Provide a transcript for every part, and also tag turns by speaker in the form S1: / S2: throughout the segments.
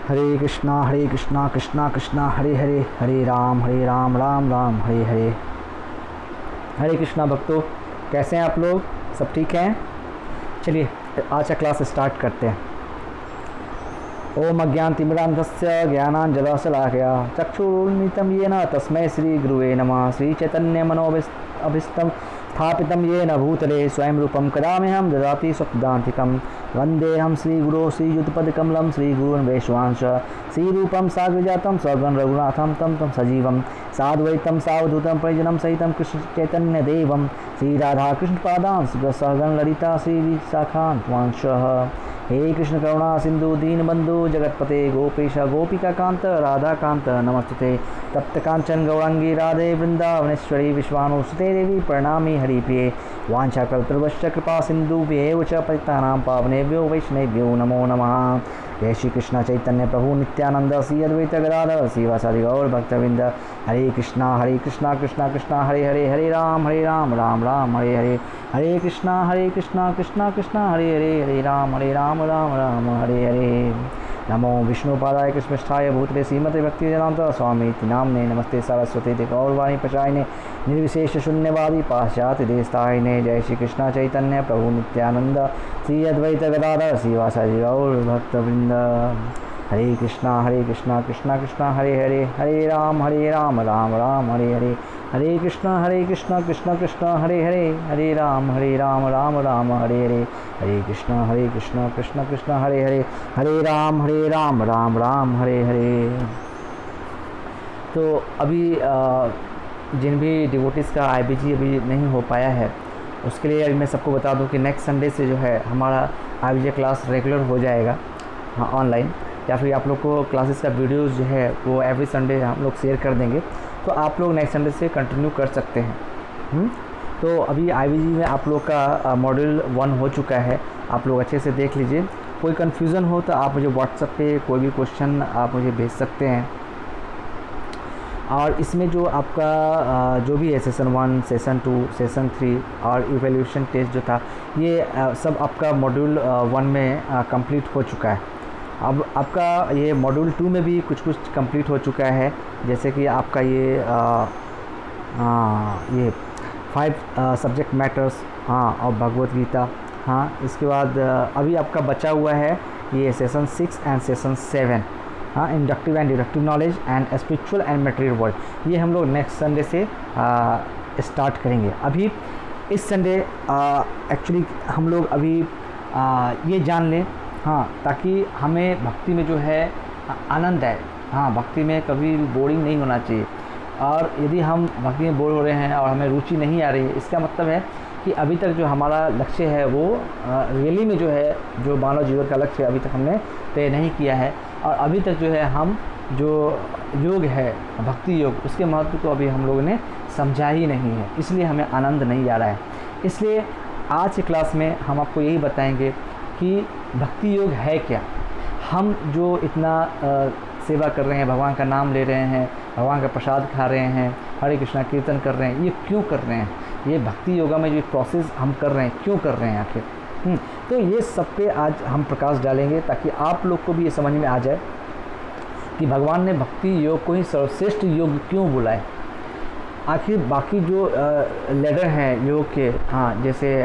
S1: हरे कृष्णा कृष्णा कृष्णा हरे हरे, हरे राम राम राम हरे हरे। हरे कृष्णा भक्तों, कैसे हैं आप लोग? सब ठीक हैं? चलिए आज का क्लास स्टार्ट करते हैं। ओम अज्ञानतिमिरान्धस्य ज्ञानाञ्जनशलाकया चक्षुरुन्मिलितं येन तस्मै श्रीगुरुवे नमः। श्रीचैतन्यमनोभीष्टं स्थापितं येन भूतले स्वयं रूपं कदा मह्यं ददाति स्वपदान्तिकं। वन्देऽहं श्रीगुरो श्रीयुतपदकमलं श्रीगुरून् वैश्वांश श्रीरूपं साग्रजातं सगं रघुनाथं तं सजीवं साद्वैतं सावधूतं परिजनं सहितं कृष्णचैतन्यदेवं श्रीराधाकृष्णपादां सहगं ललिता श्रीविशाखान् वंशः। हे कृष्ण करुणा सिंधु दीनबंधु जगतपते गोपेश गोपिकाकांत राधाकांत नमस्ते। तप्त कांचन गौरांगी राधे वृंदावनेश्वरी विश्वानुसुते देवी प्रणामी हरिप्रिये। वाञ्छाकल्पतरुश्च कृपा सिन्धुभ्येव च पतितानां पावनेभ्यो वैष्णवेभ्यो नमो नमः। जय श्री कृष्ण चैतन्य प्रभु नित्यानंद श्री अद्वैत गदाधर श्रीवासादि गौर भक्तवृंद। हरे कृष्णा कृष्णा कृष्णा हरे हरे, हरे राम राम राम हरे हरे। हरे कृष्णा कृष्णा कृष्णा हरे हरे, हरे राम राम राम हरे हरे। नमो विष्णुपादाय कृष्णस्थाय भूतले श्रीमते भक्तिवेदांत स्वामी नामने। नमस्ते सरस्वती ते गौरवाणी प्रचारिणे निर्विशेष शून्यवादी पाश्चात्य देशतारिणे। जय श्री कृष्ण चैतन्य प्रभु नित्यानंद श्री अद्वैत गदाधर श्रीवासादि गौर भक्तवृंद। हरे कृष्णा कृष्णा कृष्णा हरे हरे, हरे राम राम राम हरे हरे। हरे कृष्णा कृष्णा हरे हरे, हरे राम राम हरे हरे। हरे कृष्णा कृष्णा हरे हरे, हरे राम राम हरे हरे। तो अभी जिन भी डिवोटीज़ का IBG अभी नहीं हो पाया है, उसके लिए अभी मैं सबको बता दूं कि नेक्स्ट संडे से जो है हमारा IBG क्लास रेगुलर हो जाएगा, हाँ ऑनलाइन, या फिर आप लोग को क्लासेस का वीडियोस जो है वो एवरी संडे हम लोग शेयर कर देंगे, तो आप लोग नेक्स्ट संडे से कंटिन्यू कर सकते हैं। तो अभी IBG में आप लोग का मॉड्यूल 1 हो चुका है, आप लोग अच्छे से देख लीजिए। कोई कन्फ्यूज़न हो तो आप मुझे व्हाट्सएप पे कोई भी क्वेश्चन आप मुझे भेज सकते हैं। और इसमें जो आपका जो भी है सेशन 1, सेशन 2, सेशन 3 और इवैल्यूएशन टेस्ट जो था, ये सब आपका मॉड्यूल 1 में कंप्लीट हो चुका है। अब आपका ये मॉड्यूल 2 में भी कुछ कंप्लीट हो चुका है, जैसे कि आपका ये 5 सब्जेक्ट मैटर्स, हाँ, और भगवत गीता, हाँ। इसके बाद अभी आपका बचा हुआ है ये सेशन 6 एंड सेशन 7, हाँ, inductive and deductive knowledge and spiritual and material world. ये हम लोग नेक्स्ट संडे से स्टार्ट करेंगे। अभी इस संडे एक्चुअली हम लोग अभी ये जान लें, हाँ, ताकि हमें भक्ति में जो है आनंद है, हाँ, भक्ति में कभी बोरिंग नहीं होना चाहिए। और यदि हम भक्ति में बोर हो रहे हैं और हमें रुचि नहीं आ रही है, इसका मतलब है कि अभी तक जो हमारा लक्ष्य है वो रियली में जो है, जो मानव जीवन का लक्ष्य अभी तक हमने तय नहीं किया है, और अभी तक जो है हम जो योग है भक्ति योग, उसके महत्व को अभी हम लोगों ने समझा ही नहीं है, इसलिए हमें आनंद नहीं आ रहा है। इसलिए आज की क्लास में हम आपको यही बताएंगे कि भक्ति योग है क्या। हम जो इतना सेवा कर रहे हैं, भगवान का नाम ले रहे हैं, भगवान का प्रसाद खा रहे हैं, हरे कृष्णा कीर्तन कर रहे हैं, ये क्यों कर रहे हैं? ये भक्ति योगा में जो प्रोसेस हम कर रहे हैं, क्यों कर रहे हैं आखिर? तो ये सब पे आज हम प्रकाश डालेंगे, ताकि आप लोग को भी ये समझ में आ जाए कि भगवान ने भक्ति योग को ही सर्वश्रेष्ठ योग क्यों बोला है। आखिर बाकी जो लेडर हैं योग के, हाँ, जैसे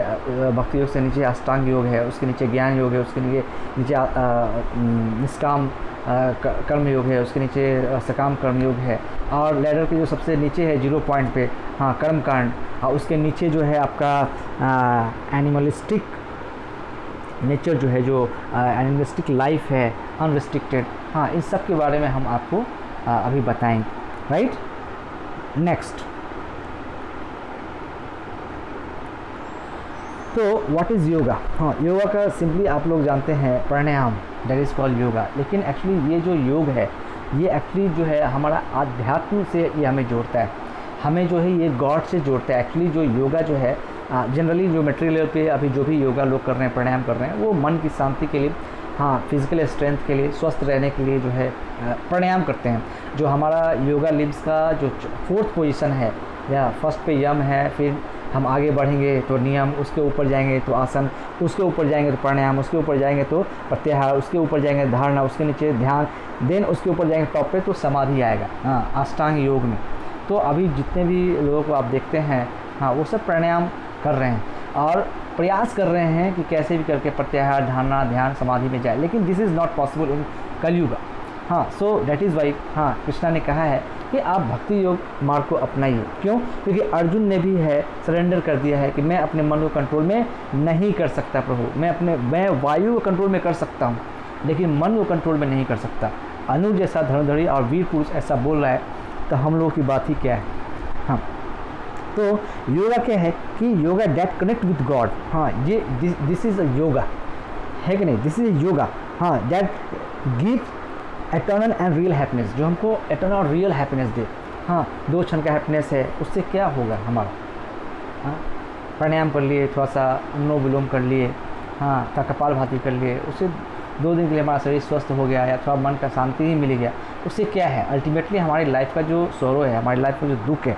S1: भक्ति योग से नीचे अष्टांग योग है, उसके नीचे ज्ञान योग है, उसके नीचे निष्काम कर्म योग है, उसके नीचे सकाम कर्म योग है, और लेडर के जो सबसे नीचे है 0 पॉइंट पे, हाँ, कर्म कांड, और उसके नीचे जो है आपका एनिमलिस्टिक नेचर जो है, जो एनिमलिस्टिक लाइफ है, अनरिस्ट्रिक्टेड, हाँ, इन सब के बारे में हम आपको अभी बताएंगे, राइट। नेक्स्ट, तो व्हाट इज़ योगा? हाँ, योगा का सिंपली आप लोग जानते हैं प्राणायाम, दैट इज़ कॉल्ड योगा। लेकिन एक्चुअली ये जो योग है, ये एक्चुअली जो है हमारा आध्यात्म से ये हमें जोड़ता है, हमें जो है ये गॉड से जोड़ता है। एक्चुअली जो योगा जो है जनरली जो मटेरियल लेवल पे अभी जो भी योगा लोग कर रहे हैं, प्राणायाम कर रहे हैं, वो मन की शांति के लिए, हाँ, फिजिकल स्ट्रेंथ के लिए, स्वस्थ रहने के लिए जो है प्राणायाम करते हैं। जो हमारा योगा लिम्स का जो 4th पोजीशन है, या फर्स्ट पे यम है, फिर हम आगे बढ़ेंगे तो नियम, उसके ऊपर जाएंगे तो आसन, उसके ऊपर जाएंगे तो प्राणायाम, उसके ऊपर जाएंगे तो प्रत्याहार, उसके ऊपर जाएंगे धारणा, उसके नीचे ध्यान, देन उसके ऊपर जाएंगे टॉप पे तो समाधि आएगा। हाँ, अष्टांग योग में। तो अभी जितने भी लोगों को आप देखते हैं, हाँ, वो सब प्राणायाम कर रहे हैं और प्रयास कर रहे हैं कि कैसे भी करके प्रत्याहार, धारणा, ध्यान, समाधि में जाए, लेकिन this is not possible in कलयुग। हाँ, सो दैट इज़ वाई, हाँ, कृष्णा ने कहा है कि आप भक्ति योग मार्ग को अपनाइए। क्यों? क्योंकि अर्जुन ने भी है सरेंडर कर दिया है कि मैं अपने मन को कंट्रोल में नहीं कर सकता प्रभु, मैं वायु को कंट्रोल में कर सकता हूँ लेकिन मन को कंट्रोल में नहीं कर सकता। अनु जैसा धनुर्धरी और वीर पुरुष ऐसा बोल रहा है तो हम लोगों की बात ही क्या है। हाँ, तो योगा क्या है कि yoga that connect with God. हाँ, ये दिस इज़ अ योगा, है कि नहीं? दिस इज़ योगा, हाँ, that give eternal and real happiness, जो हमको एटर्नल और रियल हैप्पीनेस दे। हाँ, 2 क्षण का हैप्पीनेस है, उससे क्या होगा हमारा? हाँ, प्राणायाम कर लिए, थोड़ा सा अनुलोम विलोम कर लिए, हाँ, थोड़ा कपालभाति कर लिए, उससे 2 दिन के लिए हमारा शरीर स्वस्थ हो गया या थोड़ा मन का शांति ही मिल गया, उससे क्या है? अल्टीमेटली हमारी लाइफ का जो सौरो है, हमारी लाइफ का जो दुख है,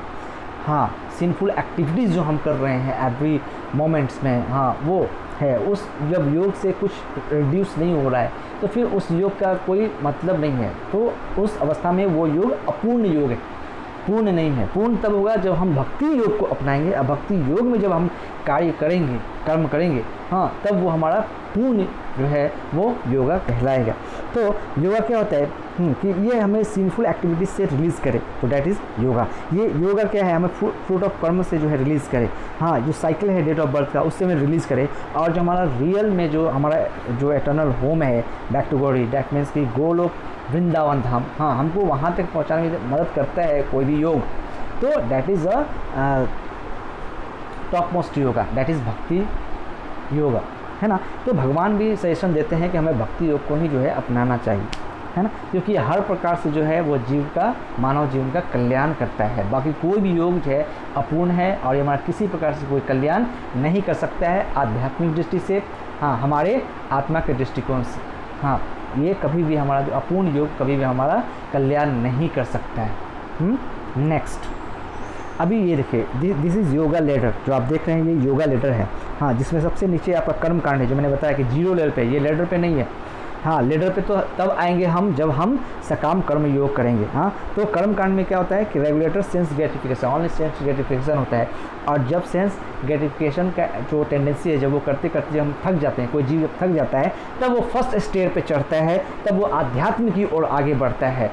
S1: हाँ, सिंफुल एक्टिविटीज़ जो हम कर रहे हैं एवरी मोमेंट्स में, हाँ, वो है। उस जब योग से कुछ रिड्यूस नहीं हो रहा है तो फिर उस योग का कोई मतलब नहीं है। तो उस अवस्था में वो योग अपूर्ण योग है, पूर्ण नहीं है। पूर्ण तब होगा जब हम भक्ति योग को अपनाएंगे। अब भक्ति योग में जब हम कार्य करेंगे, कर्म करेंगे, हाँ, तब वो हमारा पूर्ण जो है वो योगा कहलाएगा। तो योगा क्या होता है कि ये हमें सिंफुल एक्टिविटीज से रिलीज़ करे, तो डैट इज़ योगा। ये योगा क्या है? हमें फ्रूट ऑफ कर्म से जो है रिलीज़ करे। हाँ, जो साइकिल है डेट ऑफ बर्थ का, उससे हमें रिलीज़ करे। और जो हमारा रियल में जो हमारा जो एटर्नल होम है, back to God, that means कि गोलोक वृंदावन धाम, हाँ, हमको वहाँ तक पहुँचाने में मदद करता है कोई भी योग। तो that is a top most yoga, that is भक्ति योगा, है ना। तो भगवान भी सजेशन देते हैं कि हमें भक्ति योग को ही जो है अपनाना चाहिए, है ना, क्योंकि हर प्रकार से जो है वो मानव जीवन का कल्याण करता है। बाकी कोई भी योग जो है अपूर्ण है और ये हमारा किसी प्रकार से कोई कल्याण नहीं कर सकता है आध्यात्मिक दृष्टि से, हाँ, हमारे आत्मा के दृष्टिकोण से। हाँ, ये कभी भी हमारा जो अपूर्ण योग कभी भी हमारा कल्याण नहीं कर सकता है। नेक्स्ट, अभी ये देखिए, दिस इज़ योगा लेडर, जो आप देख रहे हैं ये योगा लेडर है। हाँ, जिसमें सबसे नीचे आपका कर्म कांड है, जो मैंने बताया कि 0 लेवल पे, ये लेडर पे नहीं है। हाँ, लेडर पे तो तब आएंगे हम जब हम सकाम कर्म योग करेंगे। हाँ, तो कर्म कांड में क्या होता है कि regulator sense gratification, only sense gratification होता है। और जब सेंस ग्रेटिफिकेशन का जो टेंडेंसी है, जब वो करते करते जब हम थक जाते हैं, कोई जीव जब थक जाता है, तब वो फर्स्ट स्टेज पे चढ़ता है, तब वो आध्यात्म की ओर आगे बढ़ता है।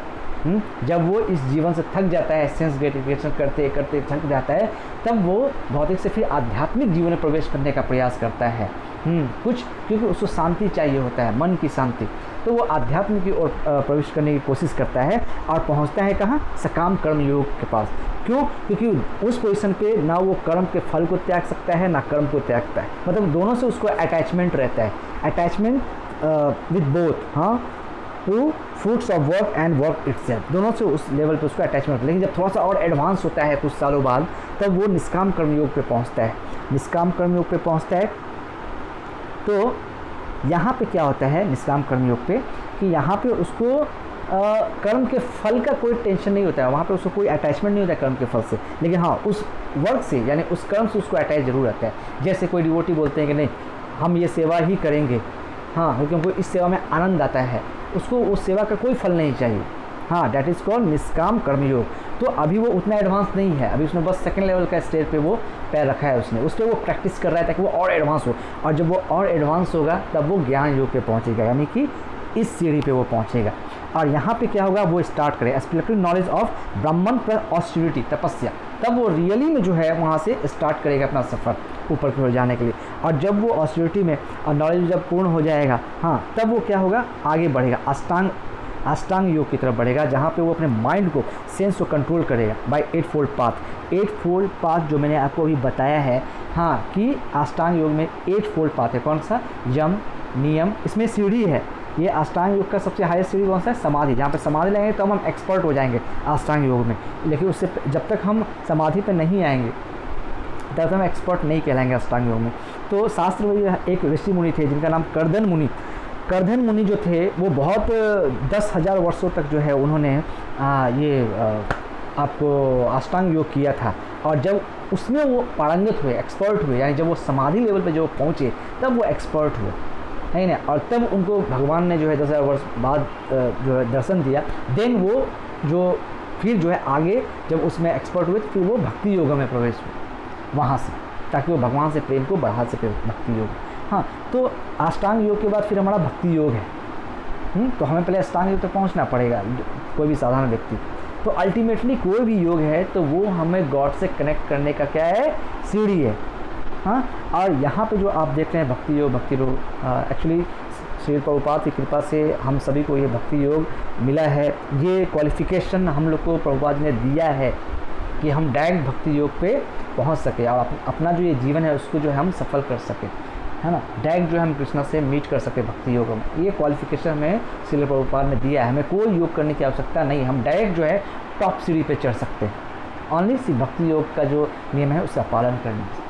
S1: जब वो इस जीवन से थक जाता है, सेंस ग्रेटिफिकेशन करते करते थक जाता है, तब वो भौतिक से फिर आध्यात्मिक जीवन में प्रवेश करने का प्रयास करता है। कुछ क्योंकि उसको शांति चाहिए होता है, मन की शांति, तो वो आध्यात्म की ओर प्रवेश करने की कोशिश करता है और पहुंचता है कहाँ? सकाम कर्म योग के पास। क्यों? क्योंकि उस पोजीशन पे ना वो कर्म के फल को त्याग सकता है ना कर्म को त्यागता है, मतलब दोनों से उसको अटैचमेंट रहता है, अटैचमेंट विद बोथ, हाँ, to fruits of work and work itself, दोनों से उस लेवल पे उसको अटैचमेंट। लेकिन जब थोड़ा सा और एडवांस होता है कुछ सालों बाद, तब वो निष्काम कर्मयोग पे पहुंचता है। निष्काम कर्मयोग पे पहुंचता है तो यहाँ पे क्या होता है निष्काम कर्मयोग पे, कि यहाँ पे उसको कर्म के फल का कोई टेंशन नहीं होता है, वहाँ पे उसको कोई अटैचमेंट नहीं होता है कर्म के फल से, लेकिन हाँ उस वर्क से यानी उस कर्म से उसको अटैच जरूर रहता है। जैसे कोई डिवोटी बोलते हैं कि नहीं हम ये सेवा ही करेंगे, हाँ, क्योंकि हमको इस सेवा में आनंद आता है, उसको उस सेवा का कोई फल नहीं चाहिए। हाँ, डैट इज़ कॉल्ड निष्काम कर्मयोग। तो अभी वो उतना एडवांस नहीं है, अभी उसने बस सेकंड लेवल का स्टेज पे वो पैर रखा है, उसने उस पर वो प्रैक्टिस कर रहा है ताकि वो और एडवांस हो, और जब वो और एडवांस होगा तब वो ज्ञान योग पे पहुंचेगा, यानी कि इस सीढ़ी पे वो पहुंचेगा। और यहाँ पे क्या होगा, वो स्टार्ट करे स्पिरिचुअल नॉलेज ऑफ ब्राह्मण प्लस ऑस्टेरिटी तपस्या, तब वो रियली में जो है वहाँ से स्टार्ट करेगा अपना सफ़र ऊपर की ओर जाने के लिए। और जब वो ऑस्टेरिटी में और नॉलेज जब पूर्ण हो जाएगा, हाँ, तब वो क्या होगा, आगे बढ़ेगा, अष्टांग योग की तरफ बढ़ेगा, जहाँ पे वो अपने माइंड को, सेंस को कंट्रोल करेगा बाय 8 पाथ। 8 पाथ जो मैंने आपको अभी बताया है, हाँ, कि अष्टांग योग में 8 पाथ है। कौन सा? यम, नियम, इसमें सीढ़ी है। ये अष्टांग योग का सबसे हाईएस्ट सीढ़ी कौन सा है? समाधि। जहाँ पे समाधि लेंगे तो हम एक्सपर्ट हो जाएंगे अष्टांग योग में, लेकिन उससे जब तक हम समाधि पे नहीं आएंगे तब तक हम एक्सपर्ट नहीं कहलाएंगे अष्टांग योग में। तो शास्त्र में एक ऋषि मुनि थे जिनका नाम करदन मुनि जो थे वो बहुत 10,000 वर्षों तक जो है उन्होंने ये आपको अष्टांग योग किया था, और जब उसमें वो पारंगत हुए, एक्सपर्ट हुए, यानी जब वो समाधि लेवल पे जो पहुँचे तब वो एक्सपर्ट हुए, है ना। और तब उनको भगवान ने जो है 10,000 वर्ष बाद जो है दर्शन दिया। देन वो जो फिर जो है आगे जब उसमें एक्सपर्ट हुए तो फिर वो भक्ति योग में प्रवेश हुए वहाँ से, ताकि वो भगवान से प्रेम को बढ़ा सके, भक्ति योग। हाँ, तो अष्टांग योग के बाद फिर हमारा भक्ति योग है। तो हमें पहले अष्टांग योग तक पहुँचना पड़ेगा, कोई भी साधारण व्यक्ति। तो अल्टीमेटली कोई भी योग है तो वो हमें गॉड से कनेक्ट करने का क्या है, सीढ़ी है। हाँ, और यहाँ पे जो आप देख रहे हैं भक्ति योग, एक्चुअली श्री प्रभुपाद की कृपा से हम सभी को ये भक्ति योग मिला है। ये क्वालिफ़िकेशन हम लोग को प्रभुपाद ने दिया है कि हम डायरेक्ट भक्ति योग पे पहुँच सके और अपना जो ये जीवन है उसको जो है हम सफल कर सके, है ना। डायरेक्ट जो है हम कृष्णा से मीट कर सके भक्ति योग में। ये क्वालिफ़िकेशन हमें श्री प्रभुपाद ने दिया है। हमें कोई योग करने की आवश्यकता नहीं, हम डायरेक्ट जो है टॉप सीढ़ी पे चढ़ सकते हैं, ओनली सी भक्ति योग का जो नियम है उसका पालन करने से।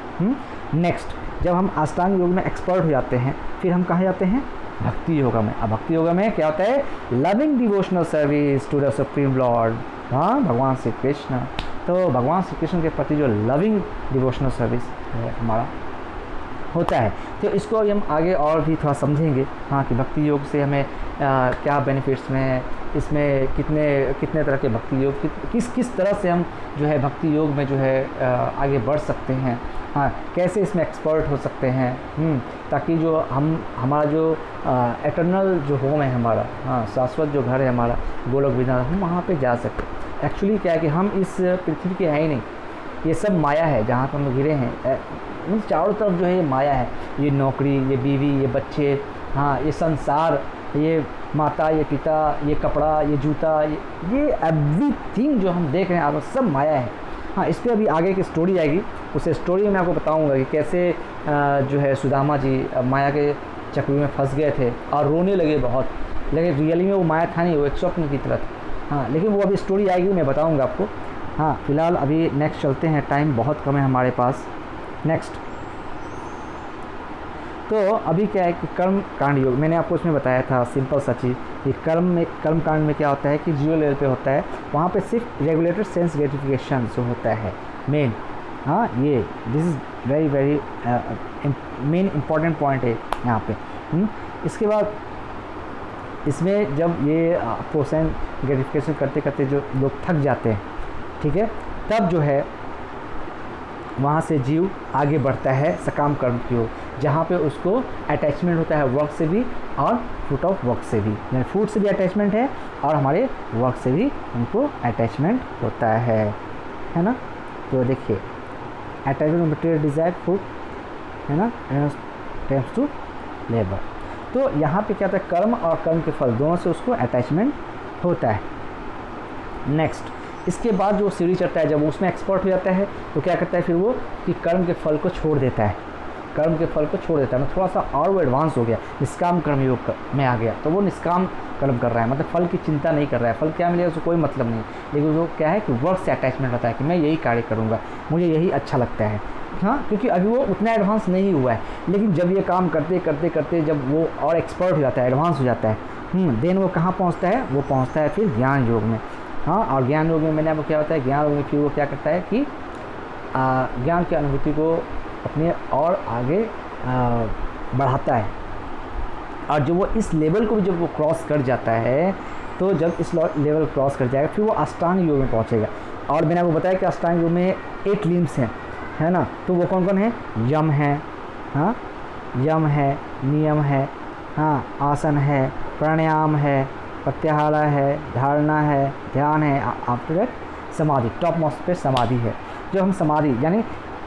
S1: नेक्स्ट, जब हम अष्टांग योग में एक्सपर्ट हो जाते हैं फिर हम कहाँ जाते हैं, भक्ति योगा में। अब भक्ति योगा में क्या होता है, loving devotional service to the supreme Lord. हाँ, भगवान श्री कृष्ण। तो भगवान श्री कृष्ण के प्रति जो लविंग डिवोशनल सर्विस है हमारा होता है, तो इसको अभी हम आगे और भी थोड़ा समझेंगे। हाँ, कि भक्ति योग से हमें क्या बेनिफिट्स में, इसमें कितने तरह के भक्ति योग, किस तरह से हम जो है भक्ति योग में जो है आगे बढ़ सकते हैं। हाँ, कैसे इसमें एक्सपर्ट हो सकते हैं, ताकि जो हमारा जो एटर्नल जो होम है हमारा, हाँ, शाश्वत जो घर है हमारा गोलोक वृंदावन, हम वहाँ पे जा सकें। एक्चुअली क्या है कि हम इस पृथ्वी के हैं ही नहीं, ये सब माया है जहाँ पर हम घिरे हैं। चारों तरफ जो है ये माया है, ये नौकरी, ये बीवी, ये बच्चे, हाँ, ये संसार, ये माता, ये पिता, ये कपड़ा, ये जूता, ये एवरीथिंग जो हम देख रहे हैं आप सब माया है। हाँ, इस पर अभी आगे एक स्टोरी आएगी, उस स्टोरी में मैं आपको बताऊंगा कि कैसे जो है सुदामा जी माया के चक्र में फंस गए थे और रोने लगे बहुत, लेकिन रियली में वो माया था नहीं, वो एक स्वप्न की तरह था। हाँ, लेकिन वो अभी स्टोरी आएगी, मैं बताऊंगा आपको। हाँ, फिलहाल अभी नेक्स्ट चलते हैं, टाइम बहुत कम है हमारे पास। नेक्स्ट, तो अभी क्या है कि कर्म कांड योग, मैंने आपको इसमें बताया था सिंपल सा चीज़ कि कर्म कांड में क्या होता है कि जीरो लेवल पे होता है, वहाँ पे सिर्फ रेगुलेटेड सेंस ग्रेटिफिकेशन जो होता है मेन। हाँ, ये this is very very main important point है यहाँ पे। इसके बाद इसमें जब ये आपको सेंस ग्रेटिफिकेशन करते करते जो लोग थक जाते हैं, ठीक है, तब जो है वहाँ से जीव आगे बढ़ता है सकाम कर्म की ओर, जहाँ पे उसको अटैचमेंट होता है वर्क से भी और फ्रूट ऑफ वर्क से भी, यानी फ्रूट से भी अटैचमेंट है और हमारे वर्क से भी उनको अटैचमेंट होता है ना। तो देखिए, अटैचमेंट मटेरियल डिज़ायर फ्रूट, है ना, टेम्स टू लेबर। तो यहाँ पे क्या होता है, कर्म और कर्म के फल दोनों से उसको अटैचमेंट होता है। नेक्स्ट, इसके बाद जो सीढ़ी चढ़ता है, जब उसमें एक्सपर्ट हो जाता है तो क्या करता है फिर वो कि कर्म के फल को छोड़ देता है, कर्म के फल को छोड़ देता है। मतलब थोड़ा सा और वो एडवांस हो गया, निष्काम कर्म योग में आ गया, तो वो निष्काम कर्म कर रहा है, मतलब फल की चिंता नहीं कर रहा है, फल क्या मिलेगा उसको कोई मतलब नहीं। लेकिन वो क्या है कि वर्क से अटैचमेंट होता है कि मैं यही कार्य करूँगा, मुझे यही अच्छा लगता है। हाँ, क्योंकि अभी वो उतना एडवांस नहीं हुआ है, लेकिन जब ये काम करते करते करते जब वो और एक्सपर्ट हो जाता है, एडवांस हो जाता है, देन वो कहाँ पहुँचता है, वो पहुँचता है फिर ज्ञान योग में। हाँ, और ज्ञान योग में मैंने आपको क्या होता है, ज्ञान योग में फिर वो क्या करता है कि ज्ञान की अनुभूति को अपने और आगे बढ़ाता है। और जब वो इस लेवल को भी जब वो क्रॉस कर जाता है, तो जब इस लेवल क्रॉस कर जाएगा फिर वो अष्टांग योग में पहुँचेगा। और मैंने आपको बताया कि अष्टांग योग में 8 लिम्स हैं, है ना। तो वो कौन कौन है, यम है, हाँ, यम है, नियम है, हाँ, आसन है, प्राणायाम है, प्रत्याहार है, धारणा है, ध्यान है, आफ्टर दैट समाधि, टॉप मोस्ट पे समाधि है। जो हम समाधि यानी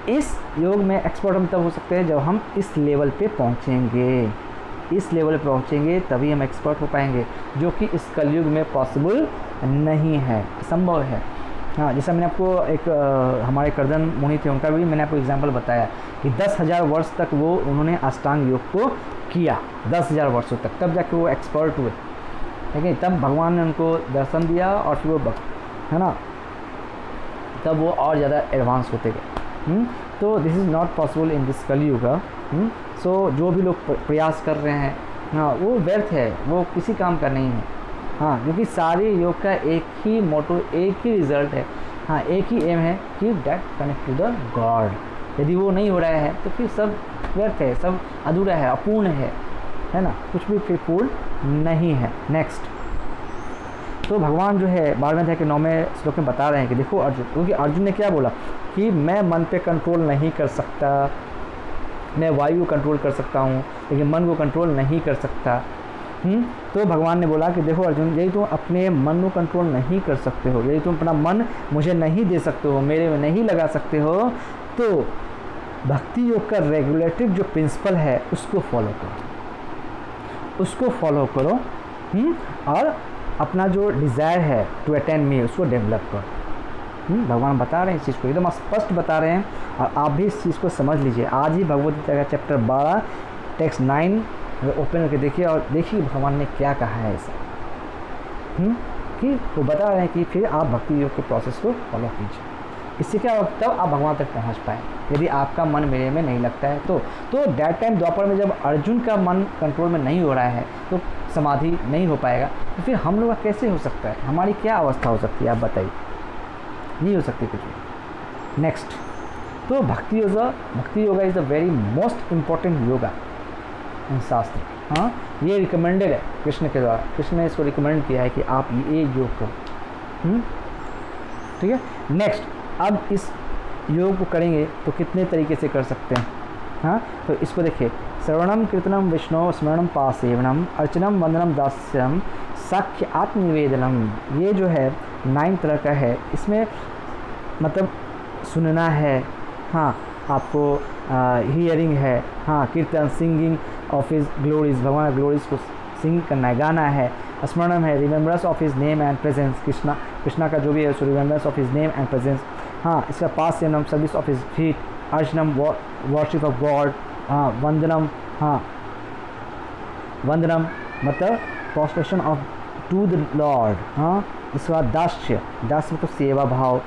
S1: इस योग में एक्सपर्ट हम तब हो सकते हैं जब हम इस लेवल पे पहुँचेंगे, इस लेवल पे पहुँचेंगे तभी हम एक्सपर्ट हो पाएंगे, जो कि इस कलयुग में पॉसिबल नहीं है, असंभव है। हाँ, जैसा मैंने आपको एक हमारे कर्दन मुनि थे, उनका भी मैंने आपको एग्जांपल बताया कि 10,000 वर्ष तक वो उन्होंने अष्टांग योग को किया, 10,000 वर्षों तक, तब जाके वो एक्सपर्ट हुए। ठीक है, तब भगवान ने उनको दर्शन दिया और फिर वो है ना, तब वो और ज़्यादा एडवांस होते गए। तो this is not possible in this कलयुग। सो जो भी लोग प्रयास कर रहे हैं, हाँ, वो व्यर्थ है, वो किसी काम का नहीं है। हाँ, क्योंकि सारे योग का एक ही मोटो, एक ही रिज़ल्ट है हाँ, एक ही एम है कि that connect to the God. यदि वो नहीं हो रहा है तो फिर सब व्यर्थ है, सब अधूरा है, अपूर्ण है ना, कुछ भी फिर पूर्ण नहीं है। नेक्स्ट, तो भगवान जो है 12वें अध्याय के 9वें श्लोक में बता रहे हैं कि देखो अर्जुन, क्योंकि अर्जुन ने क्या बोला कि मैं मन पे कंट्रोल नहीं कर सकता, मैं वायु को कंट्रोल कर सकता हूँ लेकिन मन को कंट्रोल नहीं कर सकता। तो भगवान ने बोला कि देखो अर्जुन, यदि तुम अपने मन को कंट्रोल नहीं कर सकते हो, यदि तुम अपना मन मुझे नहीं दे सकते हो, मेरे में नहीं लगा सकते हो, तो भक्ति योग का रेगुलेटिव जो प्रिंसिपल है उसको फॉलो करो, उसको फॉलो करो और अपना जो डिज़ायर है टू अटेन मी उसको डेवलप करो। भगवान बता रहे हैं इस चीज़ को, एकदम स्पष्ट बता रहे हैं और आप भी इस चीज़ को समझ लीजिए। आज ही भगवद गीता का चैप्टर 12 टेक्स्ट 9 ओपन करके देखिए और देखिए भगवान ने क्या कहा है ऐसा, कि वो बता रहे हैं कि फिर आप भक्ति योग के प्रोसेस को फॉलो कीजिए। इससे क्या होगा, तब आप भगवान तक पहुंच पाए। यदि आपका मन मेरे में नहीं लगता है तो दैट टाइम द्वापर में जब अर्जुन का मन कंट्रोल में नहीं हो रहा है तो समाधि नहीं हो पाएगा, तो फिर हम लोग का कैसे हो सकता है, हमारी क्या अवस्था हो सकती है आप बताइए, नहीं हो सकती कुछ भी। नेक्स्ट, तो bhakti yoga is the very most important yoga in shastra. हाँ, ये रिकमेंडेड है कृष्ण के द्वारा, कृष्ण ने इसको रिकमेंड किया है कि आप ये योग करो। ठीक है। नेक्स्ट, अब इस योग को करेंगे तो कितने तरीके से कर सकते हैं। हाँ, तो इसको देखिए, श्रवणम कीर्तनम विष्णु स्मरणम पासेवनम अर्चनम वंदनम दास्यम साख्य आत्मनिवेदनम, ये जो है 9 तरह का है। इसमें मतलब सुनना है, हाँ, आपको हियरिंग है, हाँ, kirtan singing of his glories, भगवान ग्लोरीज को सिंग करना है, गाना है। स्मरणम है remembrance of his name and presence, Krishna का जो भी है सो remembrance of his name and presence. हाँ, इसका पास सेवनम सर्विस ऑफ हिज फीट, अर्चनम वर्शिप ऑफ गॉड, हाँ, वंदनम, हाँ, वंदनम मतलब prostration of to the lord. हाँ, इसके बाद दास्य मतलब सेवा भाव,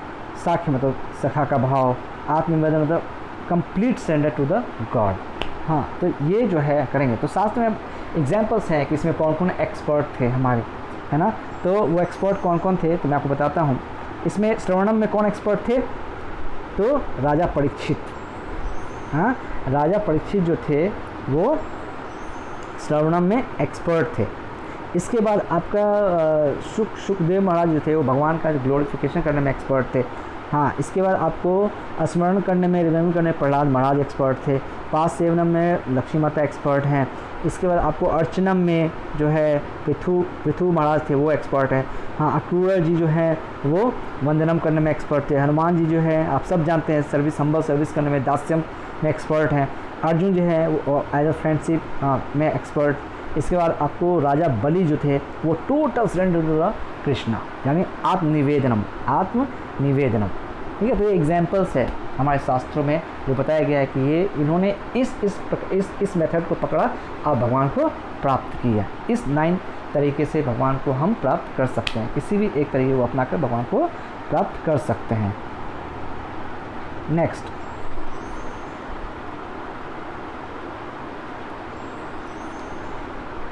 S1: साख्य मतलब सखा का भाव, आत्मनिवेदन मतलब complete surrender to the God. हाँ, तो ये जो है करेंगे। तो शास्त्र में एग्जाम्पल्स हैं कि इसमें कौन कौन एक्सपर्ट थे हमारे, है ना। तो वो एक्सपर्ट कौन कौन थे तो मैं आपको बताता हूँ। इसमें श्रवणम में कौन एक्सपर्ट थे, तो राजा परीक्षित। हाँ, राजा परीक्षित जो थे वो श्रवणम में एक्सपर्ट थे। इसके बाद आपका सुखदेव महाराज जो थे वो भगवान का ग्लोरिफिकेशन करने में एक्सपर्ट थे। हाँ, इसके बाद आपको स्मरण करने में, रिमेम्बर करने में प्रहलाद महाराज एक्सपर्ट थे। पास सेवनम में लक्ष्मी माता एक्सपर्ट हैं। इसके बाद आपको अर्चनम में जो है पृथु महाराज थे वो एक्सपर्ट है। हाँ, अक्रूर जी जो है वो वंदनम करने में एक्सपर्ट थे। हनुमान जी जो है आप सब जानते हैं सर्विस, हम्बल सर्विस करने में, दास्यम में एक्सपर्ट हैं। अर्जुन जो है वो एज अ फ्रेंडशिप में एक्सपर्ट। इसके बाद आपको राजा बलि जो थे वो total surrender to the Krishna, यानी आत्मनिवेदनम। ठीक है। तो ये एग्जाम्पल्स है हमारे शास्त्रों में जो बताया गया है कि ये इन्होंने इस मेथड को पकड़ा और भगवान को प्राप्त किया। इस 9 तरीके से भगवान को हम प्राप्त कर सकते हैं, किसी भी एक तरीके को अपनाकर भगवान को प्राप्त कर सकते हैं। नेक्स्ट,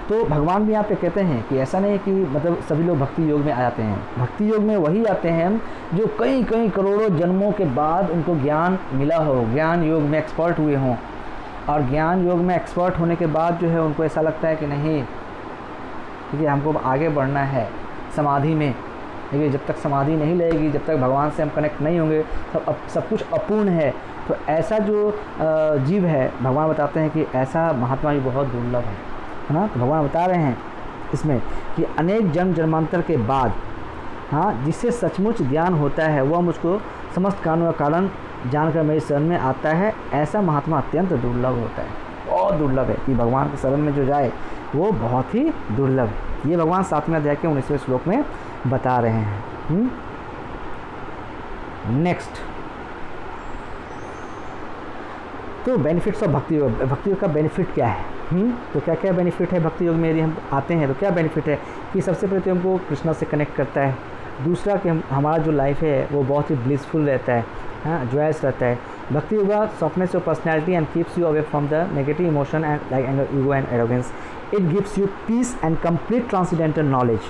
S1: तो भगवान भी यहाँ पे कहते हैं कि ऐसा नहीं है कि मतलब सभी लोग भक्ति योग में आ जाते हैं। भक्ति योग में वही आते हैं जो कई करोड़ों जन्मों के बाद उनको ज्ञान मिला हो, ज्ञान योग में एक्सपर्ट हुए हों। और ज्ञान योग में एक्सपर्ट होने के बाद जो है उनको ऐसा लगता है कि नहीं, क्योंकि हमको आगे बढ़ना है समाधि में। देखिए, जब तक समाधि नहीं लगेगी, जब तक भगवान से हम कनेक्ट नहीं होंगे, सब कुछ अपूर्ण है। तो ऐसा जो जीव है, भगवान बताते हैं कि ऐसा महात्मा भी बहुत दुर्लभ है ना। तो भगवान बता रहे हैं इसमें कि अनेक जन्म जन्मांतर के बाद, हाँ, जिससे सचमुच ज्ञान होता है वह मुझको समस्त कारणों का कारण जानकर मेरी शरण में आता है, ऐसा महात्मा अत्यंत दुर्लभ होता है। बहुत दुर्लभ है कि भगवान के शरण में जो जाए वो बहुत ही दुर्लभ है। ये भगवान 7वें अध्याय के 19वें श्लोक में बता रहे हैं। नेक्स्ट, तो बेनिफिट्स ऑफ भक्ति योग। भक्ति योग का बेनिफिट क्या है? तो क्या क्या बेनिफिट है भक्ति योग में? यदि हम आते हैं तो क्या बेनिफिट है कि सबसे पहले तो हमको कृष्णा से कनेक्ट करता है। दूसरा कि हमारा जो लाइफ है वो बहुत ही ब्लिसफुल रहता है, हाँ, जॉयस रहता है। Bhakti yoga softness your personality and keeps you away from the negative emotion and like anger, ego and arrogance. It gives you peace and complete transcendental knowledge.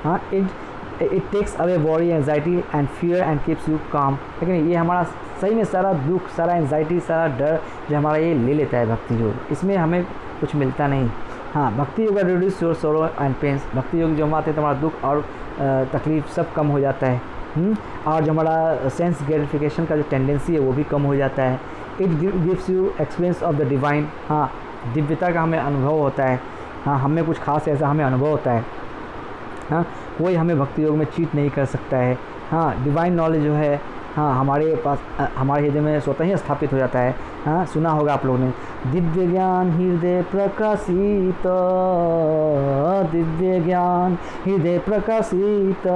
S1: हाँ, it it takes away worry, anxiety and fear and keeps you calm. लेकिन ये हमारा सही में सारा दुख, सारा anxiety, सारा डर जो हमारा ये ले लेता है भक्ति योग, इसमें हमें कुछ मिलता नहीं। हाँ, bhakti yoga reduce your sorrow and pains. Bhakti yoga जो हम आते हैं तो हमारा दुख और तकलीफ सब कम हो जाता है। और जो हमारा सेंस ग्रेटिफिकेशन का जो टेंडेंसी है वो भी कम हो जाता है। It gives you experience of the divine. हाँ, दिव्यता का हमें अनुभव होता है। हाँ, हमें कुछ खास ऐसा हमें अनुभव होता है। हाँ, कोई हमें भक्ति योग में चीट नहीं कर सकता है। हाँ, डिवाइन नॉलेज जो है हाँ हमारे पास हमारे हृदय में स्वतः ही स्थापित हो जाता है। हाँ, सुना होगा आप लोगों ने, दिव्य ज्ञान हृदय प्रकाशित, दिव्य ज्ञान हृदय प्रकाशित।